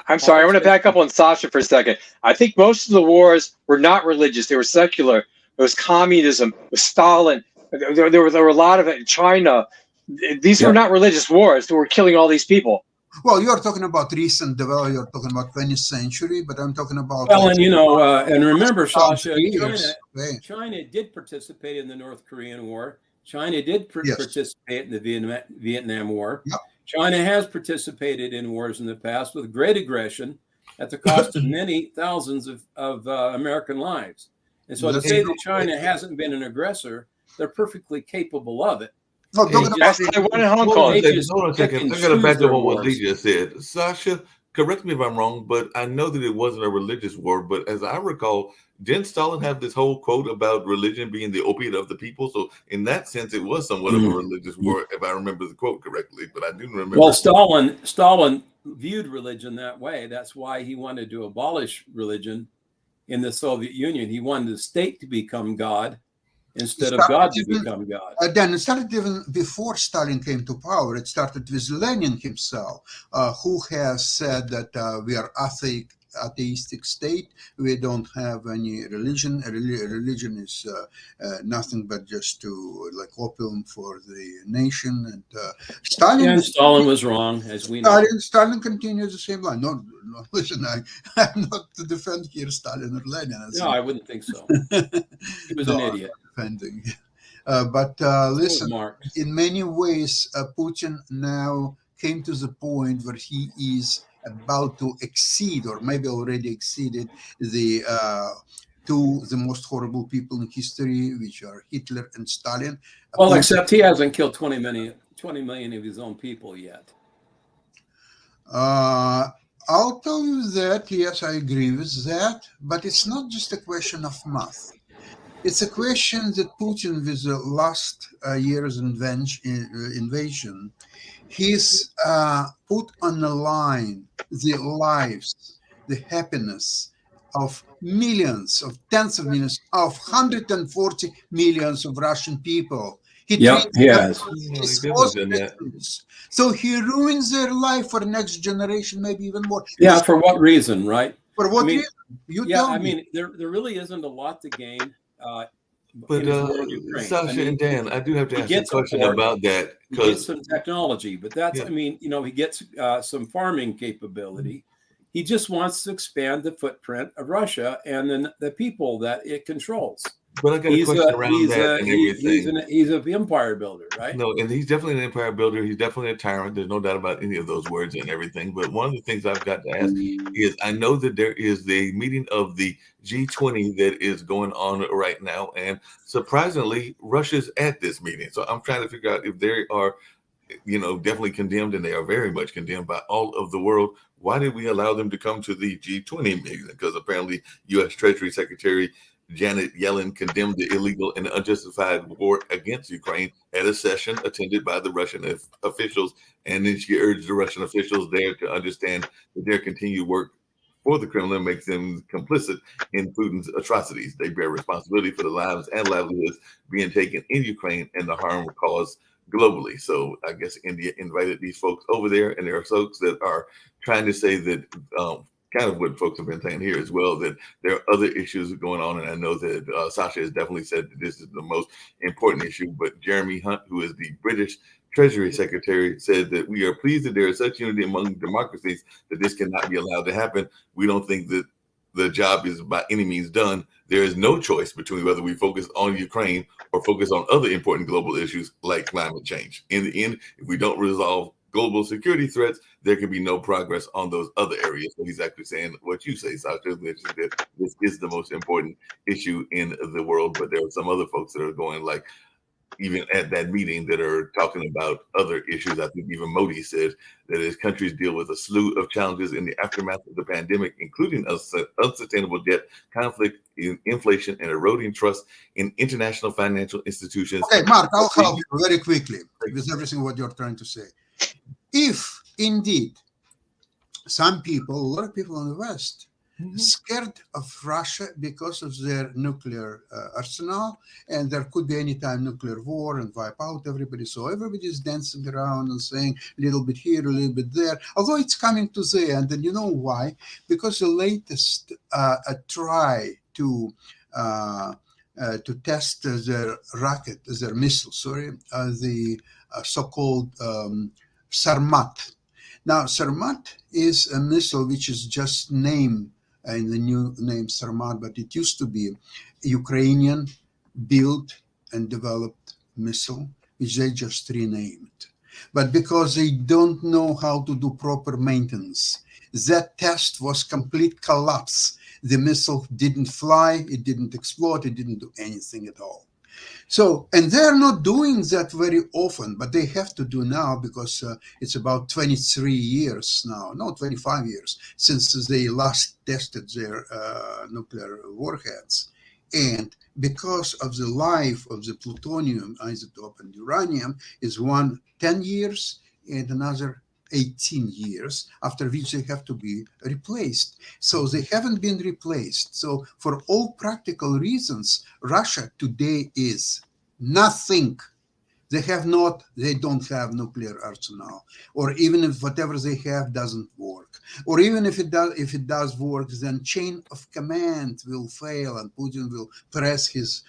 Speaker 3: I'm sorry, I want to back up on Sasha for a second. I think most of the wars were not religious, they were secular. It was communism, it was Stalin. There were a lot of it in China. These were not religious wars that were killing all these people.
Speaker 5: Well, you're talking about recent development, you're talking about 20th century, but I'm talking about...
Speaker 4: Well, and and remember, Sasha,
Speaker 5: years.
Speaker 4: China did participate in the North Korean War. China did
Speaker 5: Yes.
Speaker 4: participate in the Vietnam War.
Speaker 5: Yep.
Speaker 4: China has participated in wars in the past with great aggression at the cost of many thousands of American lives. And so to say that China hasn't been an aggressor, they're perfectly capable of it.
Speaker 5: No, talking about
Speaker 3: That's Taiwan and Hong Kong.
Speaker 2: Hold on a second. I got to back up on what Lee
Speaker 4: Wars.
Speaker 2: just said. Sasha, correct me if I'm wrong, but I know that it wasn't a religious war. But as I recall, didn't Stalin have this whole quote about religion being the opiate of the people? So in that sense, it was somewhat of a religious war, if I remember the quote correctly. But I do remember.
Speaker 4: Well, Stalin viewed religion that way. That's why he wanted to abolish religion in the Soviet Union. He wanted the state to become God instead of God to become God.
Speaker 5: Then it started even before Stalin came to power. It started with Lenin himself, who has said that we are atheistic state. We don't have any religion. Religion is nothing but just to like opium for the nation. And
Speaker 4: Stalin was wrong, as we know.
Speaker 5: Stalin continues the same line. No, listen, I'm not to defend here Stalin or Lenin.
Speaker 4: No, I wouldn't think so. He was an idiot.
Speaker 5: Defending. But listen, in many ways, Putin now came to the point where he is about to exceed, or maybe already exceeded, the the most horrible people in history, which are Hitler and Stalin.
Speaker 4: Well, except he hasn't killed 20 million of his own people yet.
Speaker 5: I'll tell you that, yes, I agree with that, but it's not just a question of math. It's a question that Putin, with the last year's invasion, he's put on the line the lives, the happiness of millions, of tens of millions, of 140 millions of Russian people. He has. So he ruins their life for the next generation, maybe even more.
Speaker 4: Yeah, for what reason, right?
Speaker 5: For what reason? You tell me.
Speaker 4: There really isn't a lot to gain.
Speaker 2: But Sasha and Dan, I do have to ask a question about that.
Speaker 4: He gets some technology, but that's, he gets some farming capability. He just wants to expand the footprint of Russia and then the people that it controls.
Speaker 2: But I got a question around that and everything.
Speaker 4: He's an empire builder, right?
Speaker 2: No, and he's definitely an empire builder. He's definitely a tyrant. There's no doubt about any of those words and everything. But one of the things I've got to ask is, I know that there is the meeting of the G20 that is going on right now, and surprisingly, Russia's at this meeting. So I'm trying to figure out if they are, definitely condemned, and they are very much condemned by all of the world. Why did we allow them to come to the G20 meeting? Because apparently, U.S. Treasury Secretary Janet Yellen condemned the illegal and unjustified war against Ukraine at a session attended by the Russian officials. And then she urged the Russian officials there to understand that their continued work for the Kremlin makes them complicit in Putin's atrocities. They bear responsibility for the lives and livelihoods being taken in Ukraine and the harm caused globally. So I guess India invited these folks over there, and there are folks that are trying to say that kind of what folks have been saying here as well, that there are other issues going on. And I know that Sasha has definitely said that this is the most important issue, but Jeremy Hunt, who is the British Treasury Secretary, said that we are pleased that there is such unity among democracies that this cannot be allowed to happen. We don't think that the job is by any means done, there is no choice between whether we focus on Ukraine or focus on other important global issues like climate change. In the end, if we don't resolve global security threats, there can be no progress on those other areas. So he's actually saying what you say, Sasha, that this is the most important issue in the world. But there are some other folks that are going, like, even at that meeting, that are talking about other issues. I think even Modi said that as countries deal with a slew of challenges in the aftermath of the pandemic, including unsustainable debt, conflict, inflation, and eroding trust in international financial institutions.
Speaker 5: Okay, Mark, I'll help you very quickly with everything what you're trying to say. If indeed some people, a lot of people in the West, scared of Russia because of their nuclear arsenal, and there could be anytime nuclear war and wipe out everybody. So everybody's dancing around and saying a little bit here, a little bit there, although it's coming to the end. And you know why? Because the latest try to test their rocket, their missile, the so-called Sarmat. Now, Sarmat is a missile which is just named in the new name Sarmat, but it used to be Ukrainian built and developed missile, which they just renamed. But because they don't know how to do proper maintenance, that test was complete collapse. The missile didn't fly, it didn't explode, it didn't do anything at all. So, and they're not doing that very often, but they have to do now because it's about 23 years now, no, 25 years since they last tested their nuclear warheads. And because of the life of the plutonium, isotope, and uranium is 10 years and another 18 years, after which they have to be replaced. So they haven't been replaced. So for all practical reasons, Russia today is nothing. They don't have nuclear arsenal, or even if whatever they have doesn't work, or even if it does work, then chain of command will fail and Putin will press his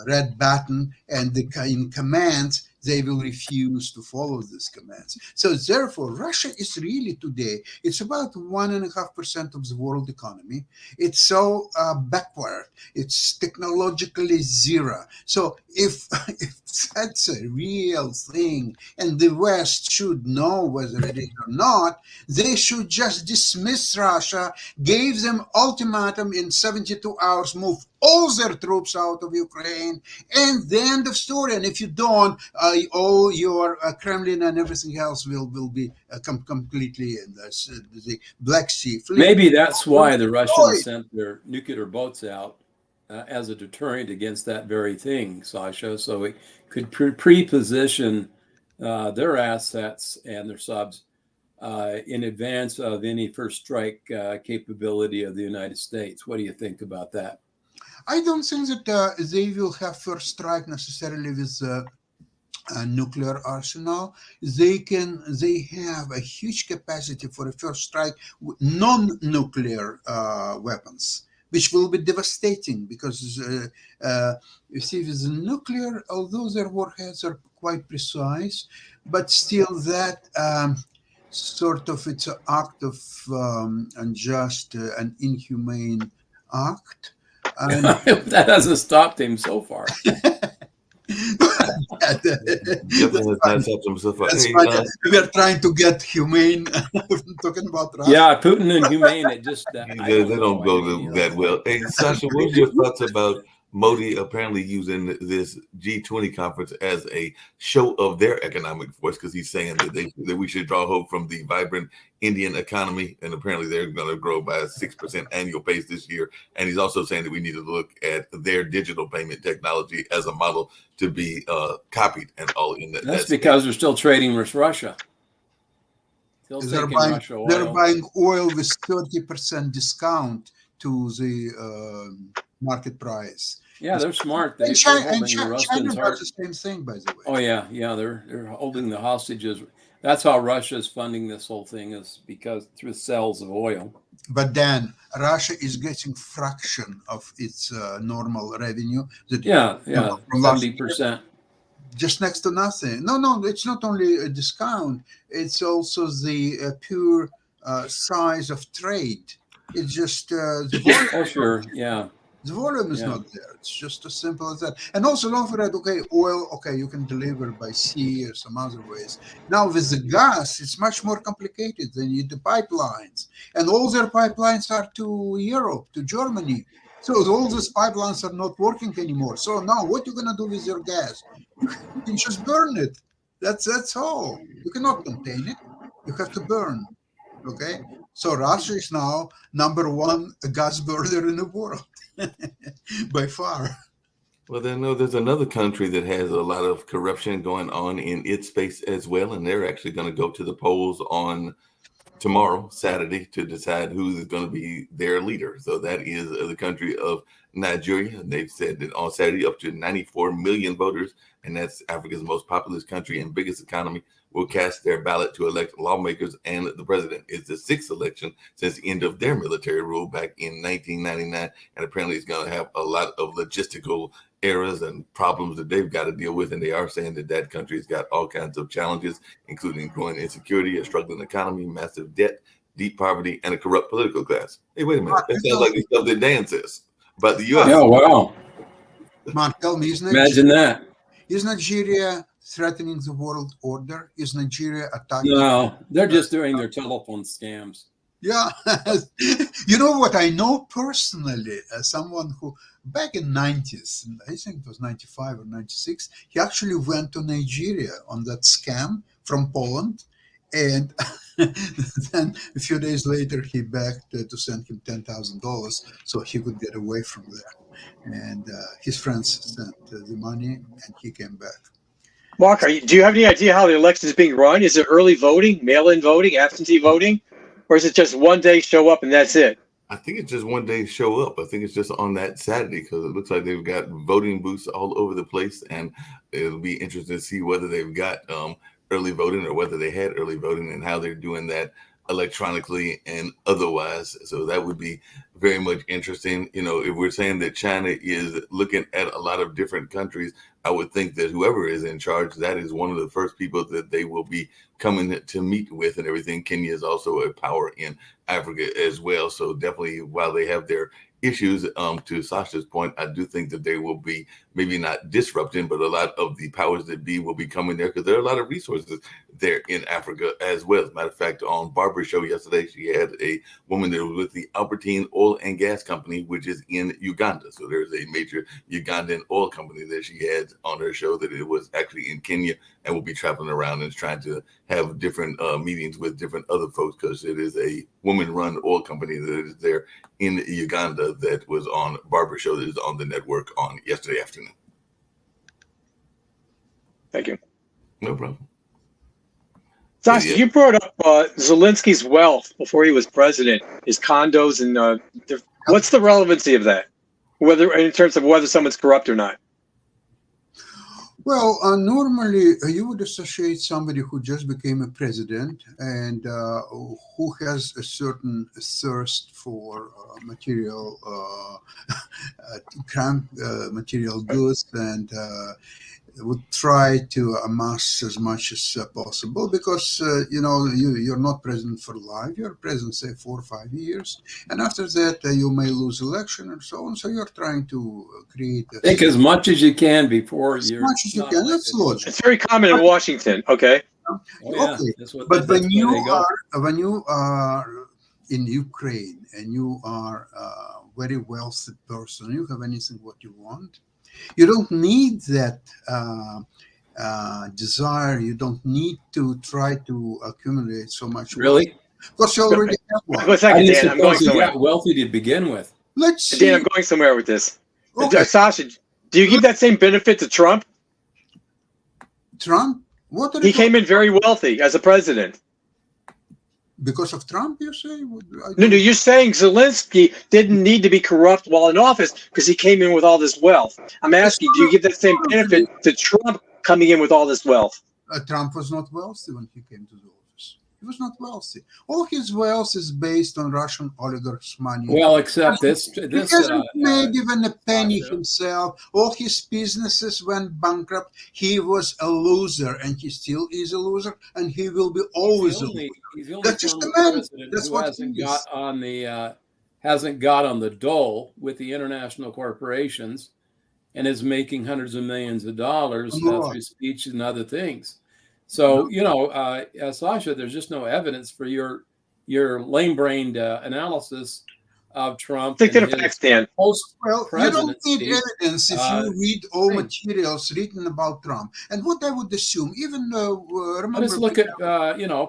Speaker 5: red button, and in commands they will refuse to follow these commands. So therefore, Russia is really today, it's about 1.5% of the world economy. It's so backward. It's technologically zero. So if that's a real thing, and the West should know whether it is or not, they should just dismiss Russia, gave them ultimatum in 72 hours, move all their troops out of Ukraine, and the end of story. And if you don't, all your Kremlin and everything else will be completely in the Black Sea fleet.
Speaker 4: Maybe that's why the Russians sent their nuclear boats out as a deterrent against that very thing, Sasha, so it could pre-position their assets and their subs in advance of any first strike capability of the United States. What do you think about that?
Speaker 5: I don't think that they will have first strike necessarily with nuclear arsenal. They have a huge capacity for a first strike with non-nuclear weapons, which will be devastating because you see, with the nuclear, although their warheads are quite precise, but still that sort of, it's an act of unjust and inhumane act. And
Speaker 4: that hasn't stopped him so far.
Speaker 5: We are trying to get humane. Talking about Russia.
Speaker 4: Yeah, Putin and humane. It just
Speaker 2: they don't go that well. Hey, Sasha, what are your thoughts about Modi apparently using this G20 conference as a show of their economic force? Because he's saying that we should draw hope from the vibrant Indian economy, and apparently they're going to grow by a 6% annual pace this year. And he's also saying that we need to look at their digital payment technology as a model to be copied and all in that.
Speaker 4: That's because they're still trading with Russia.
Speaker 5: They're buying oil with 30% discount to the market price.
Speaker 4: Yeah, they're smart.
Speaker 5: China does the same thing, by the way.
Speaker 4: Oh yeah, they're holding the hostages. That's how Russia is funding this whole thing, is because through sales of oil.
Speaker 5: But then Russia is getting fraction of its normal revenue.
Speaker 4: 70%.
Speaker 5: Just next to nothing. No, it's not only a discount. It's also the pure size of trade. It's just the volume.
Speaker 4: Oh, sure. Yeah.
Speaker 5: The volume is
Speaker 4: Yeah.
Speaker 5: not there. It's just as simple as that. And also, don't forget, okay, oil, okay, you can deliver by sea or some other ways. Now, with the gas, it's much more complicated. They need the pipelines. And all their pipelines are to Europe, to Germany. So all these pipelines are not working anymore. So now what are you going to do with your gas? You can just burn it. That's all. You cannot contain it. You have to burn. Okay? So Russia is now number one gas burner in the world. By far.
Speaker 2: Well, then, no, there's another country that has a lot of corruption going on in its space as well, and they're actually going to go to the polls on tomorrow, Saturday, to decide who is going to be their leader. So that is the country of Nigeria. And they've said that on Saturday, up to 94 million voters, and that's Africa's most populous country and biggest economy, will cast their ballot to elect lawmakers and the president. It's the sixth election since the end of their military rule back in 1999, and apparently it's going to have a lot of logistical errors and problems that they've got to deal with, and they are saying that that country has got all kinds of challenges, including growing insecurity, a struggling economy, massive debt, deep poverty, and a corrupt political class. Hey, wait a minute. That sounds like the stuff that Dan says about the U.S.
Speaker 4: Yeah. Wow.
Speaker 5: Mark, tell me,
Speaker 4: Imagine that.
Speaker 5: Is Nigeria threatening the world order? Is Nigeria attacking?
Speaker 4: No, they're just doing their telephone scams.
Speaker 5: Yeah. You know what? I know personally someone who back in 90s, I think it was 95 or 96, he actually went to Nigeria on that scam from Poland. And then a few days later, he begged to send him $10,000 so he could get away from there. And his friends sent the money and he came back.
Speaker 3: Mark, do you have any idea how the election is being run? Is it early voting, mail-in voting, absentee voting, or is it just one day show up and that's it?
Speaker 2: I think it's just one day show up. I think it's just on that Saturday because it looks like they've got voting booths all over the place, and it'll be interesting to see whether they've got early voting or whether they had early voting and how they're doing that electronically and otherwise. So that would be very much interesting. You know, if we're saying that China is looking at a lot of different countries, I would think that whoever is in charge, that is one of the first people that they will be coming to meet with and everything. Kenya is also a power in Africa as well. So definitely, while they have their issues, to Sasha's point, I do think that they will be maybe not disrupting, but a lot of the powers that be will be coming there because there are a lot of resources there in Africa as well. As a matter of fact, on Barbara's show yesterday, she had a woman that was with the Albertine Oil and Gas Company, which is in Uganda. So there's a major Ugandan oil company that she had on her show that it was actually in Kenya and will be traveling around and trying to have different meetings with different other folks because it is a woman-run oil company that is there in Uganda that was on Barbara's show that is on the network on yesterday afternoon.
Speaker 3: Thank you.
Speaker 2: No problem.
Speaker 3: Sasha,
Speaker 2: Yeah.
Speaker 3: you brought up Zelensky's wealth before he was president, his condos, and what's the relevancy of that? Whether in terms of whether someone's corrupt or not?
Speaker 5: Well, normally you would associate somebody who just became a president and who has a certain thirst for material material goods and would try to amass as much as possible because, you're not president for life. You're president, say, 4 or 5 years. And after that, you may lose election and so on. So you're trying to create
Speaker 4: Think as much as you can before
Speaker 5: as
Speaker 4: you're
Speaker 5: much as you
Speaker 4: not
Speaker 5: can. That's
Speaker 4: elected.
Speaker 5: logical.
Speaker 3: It's very common in Washington. Okay.
Speaker 4: Oh, yeah.
Speaker 5: Okay.
Speaker 4: That's
Speaker 5: But when
Speaker 4: where they go.
Speaker 5: you are in Ukraine and you are a very wealthy person, you have anything what you want. You don't need that desire. You don't need to try to accumulate so much.
Speaker 4: Really?
Speaker 5: Because you already have one.
Speaker 3: Wait a
Speaker 4: I
Speaker 3: second,
Speaker 4: didn't
Speaker 3: Dan. I'm going
Speaker 4: suppose you
Speaker 3: somewhere.
Speaker 4: got wealthy to begin with.
Speaker 5: Let's see.
Speaker 3: Dan, I'm going somewhere with this.
Speaker 5: Okay.
Speaker 3: Sasha, do you give that same benefit to Trump?
Speaker 5: Trump? What are
Speaker 3: He
Speaker 5: you
Speaker 3: came in very wealthy as a president.
Speaker 5: because of Trump, you say?
Speaker 3: No, you're saying Zelensky didn't need to be corrupt while in office because he came in with all this wealth. I'm asking, do you give that same benefit to Trump coming in with all this wealth?
Speaker 5: Trump was not wealthy when he came to the office. He was not wealthy. All his wealth is based on Russian oligarchs' money.
Speaker 4: Well, except this
Speaker 5: He hasn't made even a penny
Speaker 4: Sasha.
Speaker 5: himself. All his businesses went bankrupt. He was a loser, and he still is a loser, and he will be always a loser.
Speaker 4: He's the only
Speaker 5: That's just
Speaker 4: former
Speaker 5: the man.
Speaker 4: president
Speaker 5: That's
Speaker 4: who
Speaker 5: what
Speaker 4: hasn't
Speaker 5: he is.
Speaker 4: got on the hasn't got on the dole with the international corporations and is making hundreds of millions of dollars through speech and other things. So, Sasha, there's just no evidence for your lame-brained analysis of Trump.
Speaker 3: Stick to the facts, Dan.
Speaker 5: Well, you don't need
Speaker 4: Post-presidency.
Speaker 5: evidence if you read all materials written about Trump. And what I would assume, even remember,
Speaker 4: Let's look at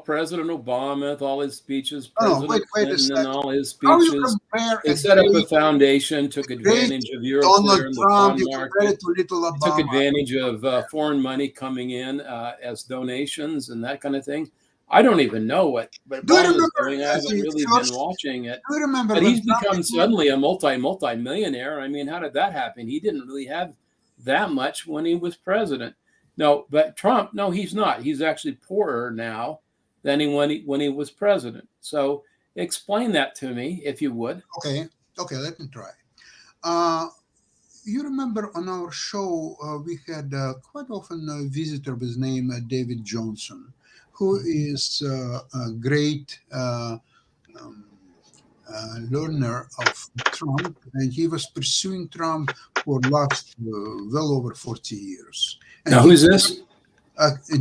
Speaker 4: President Obama with all his speeches, President
Speaker 5: wait a
Speaker 4: Clinton
Speaker 5: second.
Speaker 4: and all his
Speaker 5: how you
Speaker 4: speeches.
Speaker 5: compare
Speaker 4: They set up a foundation, took advantage of Euroclear
Speaker 5: Donald
Speaker 4: and the
Speaker 5: Trump,
Speaker 4: bond
Speaker 5: you compare
Speaker 4: market,
Speaker 5: it to little
Speaker 4: took
Speaker 5: Obama?
Speaker 4: advantage of foreign money coming in as donations and that kind of thing. I don't even know what
Speaker 5: Do you
Speaker 4: Obama's
Speaker 5: remember
Speaker 4: doing. I
Speaker 5: as
Speaker 4: haven't
Speaker 5: the
Speaker 4: really
Speaker 5: first-
Speaker 4: been watching it.
Speaker 5: Do you remember
Speaker 4: But
Speaker 5: when
Speaker 4: he's
Speaker 5: Trump
Speaker 4: become
Speaker 5: became-
Speaker 4: suddenly a multi-millionaire. I mean, how did that happen? He didn't really have that much when he was president. No, but Trump, no, he's not. He's actually poorer now than when he was president. So explain that to me, if you would.
Speaker 5: Okay, let me try. You remember on our show, we had quite often a visitor with name David Johnson, who is a great learner of Trump, and he was pursuing Trump for last well over 40 years. And
Speaker 4: Now, who's this?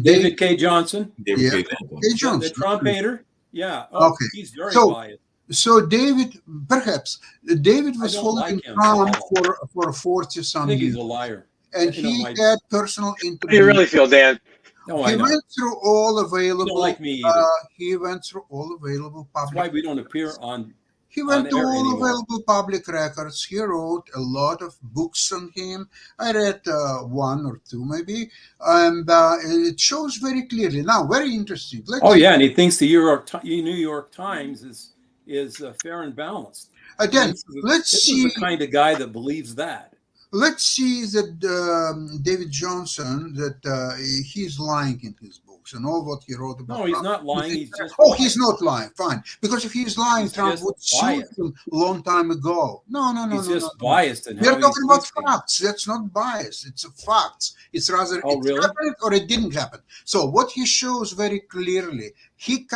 Speaker 5: David
Speaker 4: K. Johnson,
Speaker 2: David
Speaker 5: Yeah.
Speaker 2: K.
Speaker 5: K.
Speaker 4: the
Speaker 5: Johnson.
Speaker 4: Trump hater. Yeah. Oh,
Speaker 5: Okay.
Speaker 4: he's very
Speaker 5: So,
Speaker 4: biased.
Speaker 5: So David was
Speaker 4: don't
Speaker 5: following
Speaker 4: like him
Speaker 5: Trump
Speaker 4: at all.
Speaker 5: for 40
Speaker 4: I
Speaker 5: some
Speaker 4: think he's
Speaker 5: years,
Speaker 4: a liar.
Speaker 5: and
Speaker 4: you know,
Speaker 5: he
Speaker 4: my-
Speaker 5: had personal
Speaker 3: How do you
Speaker 5: interviews.
Speaker 3: really feel, Dan?
Speaker 4: No, I
Speaker 5: He
Speaker 4: know.
Speaker 5: went through all
Speaker 4: You
Speaker 5: available.
Speaker 4: don't like me either.
Speaker 5: He went through all available
Speaker 4: That's why
Speaker 5: public.
Speaker 4: we don't appear on.
Speaker 5: He went
Speaker 4: on
Speaker 5: to
Speaker 4: air
Speaker 5: all
Speaker 4: anymore.
Speaker 5: available public records. He wrote a lot of books on him. I read one or two maybe, and it shows very clearly. Now, very interesting.
Speaker 4: Oh yeah, and he thinks the New York Times is fair and balanced.
Speaker 5: Again,
Speaker 4: This is-
Speaker 5: let's
Speaker 4: this
Speaker 5: see.
Speaker 4: is the kind of guy that believes that.
Speaker 5: Let's see that David Johnson, that he's lying in his books and all what he wrote about.
Speaker 4: No, he's
Speaker 5: Trump.
Speaker 4: not lying. He's just
Speaker 5: Oh, he's not lying. Fine, because if he's lying,
Speaker 4: He's
Speaker 5: Trump
Speaker 4: just
Speaker 5: would sue
Speaker 4: biased.
Speaker 5: him a long time ago. No.
Speaker 4: he's just biased in
Speaker 5: We're
Speaker 4: how
Speaker 5: talking
Speaker 4: he's
Speaker 5: about
Speaker 4: thinking.
Speaker 5: facts. That's not bias. It's a facts. It's rather
Speaker 4: Oh,
Speaker 5: it
Speaker 4: really?
Speaker 5: happened or it didn't happen. So what he shows very clearly, he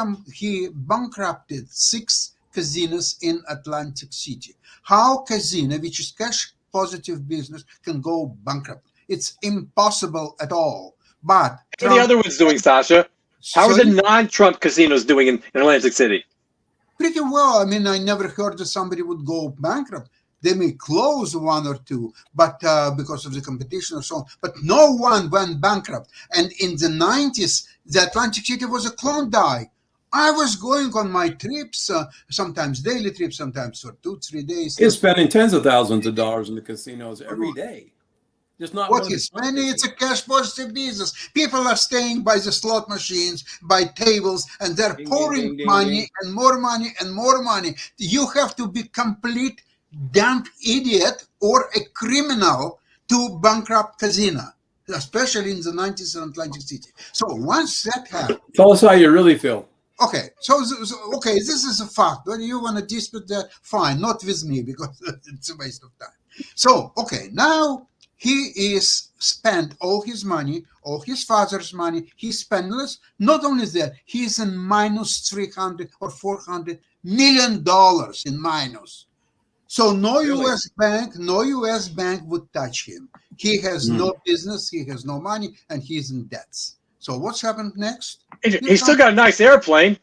Speaker 5: bankrupted 6 casinos in Atlantic City. How casino, which is cash positive business, can go bankrupt? It's impossible at all. But
Speaker 3: How are the other ones doing, Sasha? How are the non-Trump casinos doing in Atlantic City?
Speaker 5: Pretty well. I mean, I never heard that somebody would go bankrupt. They may close 1 or 2, but because of the competition or so on. But no one went bankrupt. And in the 90s, the Atlantic City was a Klondike. I was going on my trips, sometimes daily trips, sometimes for 2-3 days.
Speaker 4: He's spending tens of thousands of dollars in the casinos every day. Just not
Speaker 5: What
Speaker 4: one of
Speaker 5: is
Speaker 4: the Trump
Speaker 5: spending? It's a
Speaker 4: casinos.
Speaker 5: cash positive business. People are staying by the slot machines, by tables, and they're
Speaker 4: Ding, ding,
Speaker 5: pouring
Speaker 4: ding, ding,
Speaker 5: money
Speaker 4: ding.
Speaker 5: and more money and more money. You have to be complete damn idiot or a criminal to bankrupt casino, especially in the 90s in Atlantic City. So once that happened,
Speaker 4: Tell us how you really feel.
Speaker 5: okay, okay, this is a fact. Whether you want to dispute that, fine, not with me because it's a waste of time. So, okay, now he is spent all his money, all his father's money. He's penniless. Not only that, he's in minus 300 or 400 million dollars in minus. So no
Speaker 4: Really?
Speaker 5: U.S. bank would touch him. He has no business, he has no money, and he's in debts. So what's happened next?
Speaker 3: He's still got a nice airplane.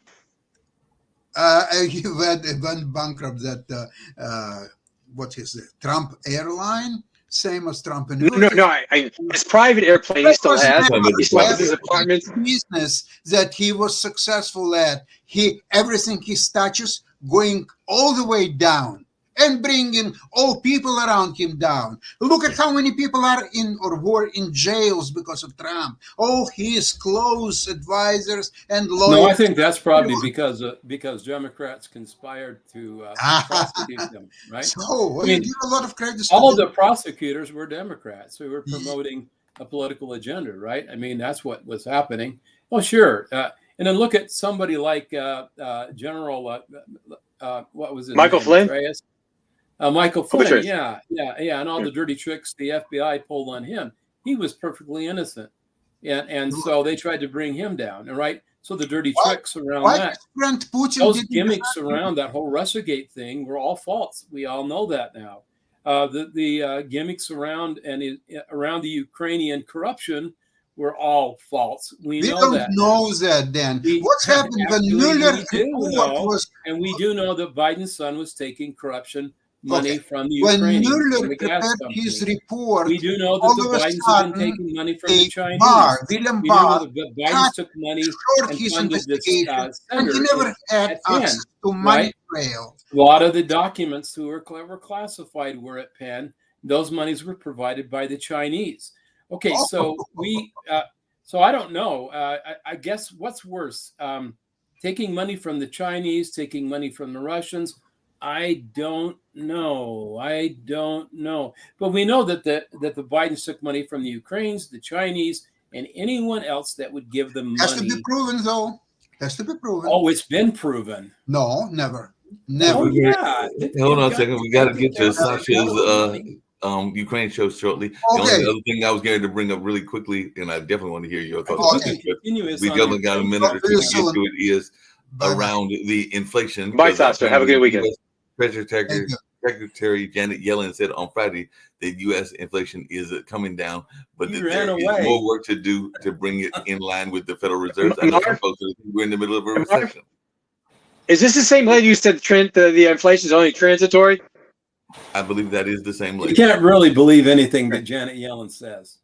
Speaker 5: He went bankrupt. That what is it? Trump airline, same as Trump.
Speaker 3: No. His private airplane he still has. He still has his apartment.
Speaker 5: Business that he was successful at. Everything he touches going all the way down and bringing all people around him down. Look at how many people are in or were in jails because of Trump. All his close advisors and lawyers.
Speaker 4: No, I think that's probably because Democrats conspired to prosecute them, right?
Speaker 5: So
Speaker 4: I mean,
Speaker 5: give a lot of credit.
Speaker 4: All of the prosecutors were Democrats who were promoting a political agenda, right? I mean, that's what was happening. Oh, sure. And then look at somebody like General, what was it?
Speaker 3: Michael Flynn?
Speaker 4: Michael Flynn,
Speaker 3: Petraeus.
Speaker 4: yeah, and all the dirty tricks the FBI pulled on him. He was perfectly innocent and so they tried to bring him down. And right, so the dirty
Speaker 5: Why-
Speaker 4: tricks around
Speaker 5: Why
Speaker 4: that,
Speaker 5: President Putin
Speaker 4: those
Speaker 5: didn't
Speaker 4: gimmicks
Speaker 5: have-
Speaker 4: around that whole Russiagate thing were all false. We all know that now. The gimmicks around around the Ukrainian corruption were all false. We
Speaker 5: We
Speaker 4: know
Speaker 5: don't
Speaker 4: that.
Speaker 5: know that, Dan.
Speaker 4: We-
Speaker 5: What's happened when
Speaker 4: Actually,
Speaker 5: Mueller
Speaker 4: we do
Speaker 5: report
Speaker 4: know.
Speaker 5: was
Speaker 4: And we do know that Biden's son was taking corruption money
Speaker 5: Okay.
Speaker 4: from the
Speaker 5: when
Speaker 4: Ukrainians,
Speaker 5: Mueller
Speaker 4: from the gas
Speaker 5: prepared his
Speaker 4: company.
Speaker 5: report?
Speaker 4: We do know that
Speaker 5: all
Speaker 4: the
Speaker 5: of a
Speaker 4: Bidens have
Speaker 5: sudden,
Speaker 4: been taking money from
Speaker 5: a
Speaker 4: the Chinese.
Speaker 5: William
Speaker 4: We do know
Speaker 5: Barr
Speaker 4: that the Bidens
Speaker 5: cut
Speaker 4: took money
Speaker 5: short
Speaker 4: and
Speaker 5: his
Speaker 4: funded this
Speaker 5: investigation, and
Speaker 4: center.
Speaker 5: he never had
Speaker 4: at Penn,
Speaker 5: access to money
Speaker 4: right?
Speaker 5: trail.
Speaker 4: A lot of the documents who were classified were at Penn. Those monies were provided by the Chinese. Okay, so so I don't know. I guess what's worse, taking money from the Chinese, taking money from the Russians. I don't know. But we know that the Bidens took money from the Ukrainians, the Chinese, and anyone else that would give them
Speaker 5: Has to
Speaker 4: money.
Speaker 5: be proven, though. Has to be proven.
Speaker 4: Oh, it's been proven.
Speaker 5: No, never.
Speaker 4: Oh,
Speaker 5: Never.
Speaker 4: yeah.
Speaker 2: Hold on a second. We got to get to
Speaker 4: They've got
Speaker 2: Sasha's Ukraine show shortly. The
Speaker 5: Okay.
Speaker 2: only other thing I was going to bring up really quickly, and I definitely want to hear your thoughts on
Speaker 5: Okay.
Speaker 2: this, but
Speaker 4: Continue this
Speaker 2: we
Speaker 4: on
Speaker 2: definitely
Speaker 4: your-
Speaker 2: got a minute or two to get to it, is
Speaker 5: Bye-bye.
Speaker 2: around the inflation.
Speaker 3: Bye,
Speaker 2: Because
Speaker 3: Sasha. Have a good weekend.
Speaker 2: US Treasury
Speaker 5: Thank you.
Speaker 2: Secretary Janet Yellen said on Friday that U.S. inflation is coming down, but
Speaker 4: He
Speaker 2: that
Speaker 4: ran
Speaker 2: there is
Speaker 4: away.
Speaker 2: more work to do to bring it in line with the Federal Reserve. I know some
Speaker 3: Mark?
Speaker 2: folks think we're in the middle of a
Speaker 3: Mark?
Speaker 2: recession.
Speaker 3: Is this the same lady who said the inflation is only transitory?
Speaker 2: I believe that is the same
Speaker 4: You
Speaker 2: lady.
Speaker 4: can't really believe anything that Janet Yellen says.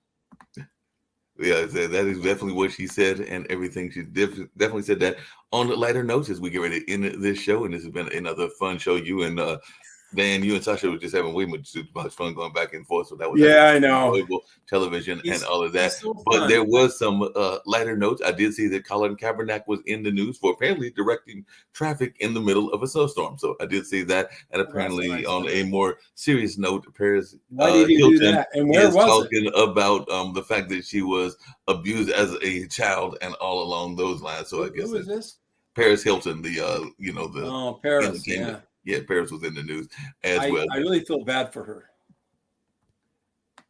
Speaker 2: Yeah, that is definitely what she said, and everything she definitely said that. On the lighter notes, as we get ready to end this show, and this has been another fun show. You and Dan, you and Sasha were just having way much fun going back and forth. So that was
Speaker 4: Yeah, I know.
Speaker 2: enjoyable television
Speaker 4: He's-
Speaker 2: and all of that.
Speaker 4: he's so
Speaker 2: But
Speaker 4: fun.
Speaker 2: there was some lighter notes. I did see that Colin Kaepernick was in the news for apparently directing traffic in the middle of a snowstorm. So I did see that. And
Speaker 4: That's
Speaker 2: apparently,
Speaker 4: nice.
Speaker 2: on a more serious note, Paris
Speaker 4: Why did he do
Speaker 2: Hilton
Speaker 4: that? And where
Speaker 2: is
Speaker 4: was it?
Speaker 2: talking about the fact that she was abused as a child and all along those lines. So I guess
Speaker 4: Who is
Speaker 2: it's
Speaker 4: this?
Speaker 2: Paris Hilton, the the
Speaker 4: Oh, Paris.
Speaker 2: entertainment.
Speaker 4: Yeah.
Speaker 2: Paris was in the news as well.
Speaker 4: I really feel bad for her.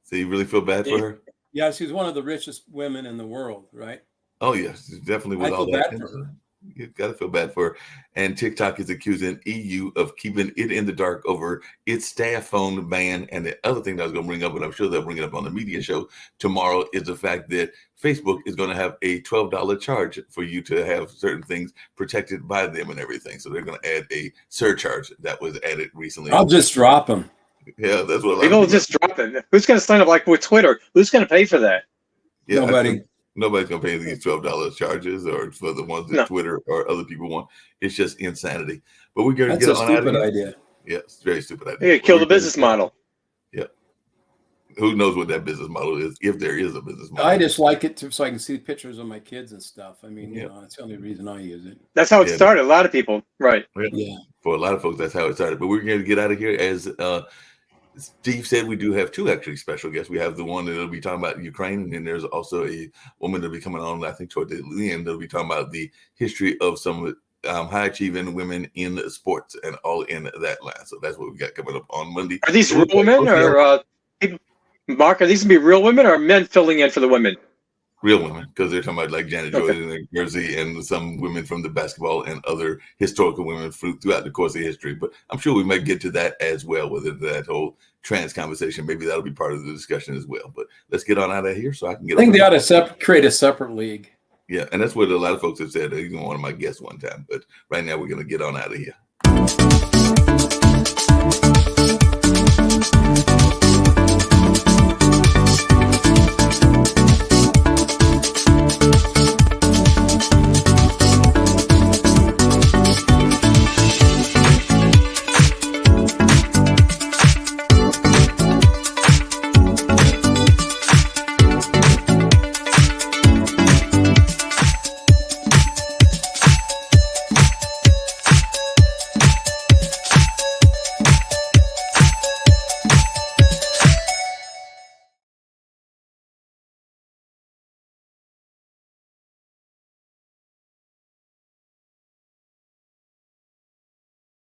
Speaker 2: So you really feel bad for her?
Speaker 4: Yeah, she's one of the richest women in the world, right?
Speaker 2: Oh yes, definitely with
Speaker 4: I
Speaker 2: all
Speaker 4: feel
Speaker 2: that.
Speaker 4: bad for her.
Speaker 2: You gotta feel bad for her. And TikTok is accusing EU of keeping it in the dark over its staff phone ban. And the other thing that I was gonna bring up, and I'm sure they'll bring it up on the media show tomorrow, is the fact that Facebook is gonna have a $12 charge for you to have certain things protected by them and everything. So they're gonna add a surcharge that was added recently.
Speaker 4: I'll just drop him.
Speaker 2: Yeah, that's what a lot of
Speaker 3: People
Speaker 2: people-
Speaker 3: just drop it. Who's going to sign up like with Twitter? Who's going to pay for that?
Speaker 2: Yeah, I
Speaker 4: Nobody.
Speaker 2: think nobody's gonna pay these $12 charges or for the ones that
Speaker 3: No.
Speaker 2: Twitter or other people want. It's just insanity. But we're gonna
Speaker 4: That's
Speaker 2: get
Speaker 4: a
Speaker 2: on out of
Speaker 4: stupid
Speaker 2: here.
Speaker 4: idea.
Speaker 2: Yeah, it's a very stupid idea.
Speaker 3: They
Speaker 2: But
Speaker 3: kill
Speaker 2: we're
Speaker 3: the
Speaker 2: gonna
Speaker 3: business
Speaker 2: get-
Speaker 3: model.
Speaker 2: Who knows what that business model is, if there is a business model.
Speaker 4: I just like it so I can see pictures of my kids and stuff. I mean,
Speaker 2: Yeah.
Speaker 4: you know, that's the only reason I use it.
Speaker 3: That's how it
Speaker 2: Yeah.
Speaker 3: started. A lot of people, right?
Speaker 4: Yeah.
Speaker 2: For a lot of folks, that's how it started. But we're gonna get out of here. As Steve said, we do have two actually special guests. We have the one that'll be talking about Ukraine, and then there's also a woman that'll be coming on, I think, toward the end, that'll be talking about the history of some high achieving women in sports and all in that line. So that's what we got coming up on Monday.
Speaker 3: Are these
Speaker 2: So
Speaker 3: real
Speaker 2: we'll-
Speaker 3: women or people? Mark, are these going to be real women or men filling in for the women?
Speaker 2: Real women, because they're talking about like Janet
Speaker 3: Okay.
Speaker 2: Jordan and Jersey and some women from the basketball and other historical women throughout the course of history. But I'm sure we might get to that as well, whether that whole trans conversation, maybe that'll be part of the discussion as well. But let's get on out of here so I can get
Speaker 4: I think
Speaker 2: on.
Speaker 4: they ought to create a separate league.
Speaker 2: Yeah, and that's what a lot of folks have said. Even one of my guests one time. But right now we're going to get on out of here.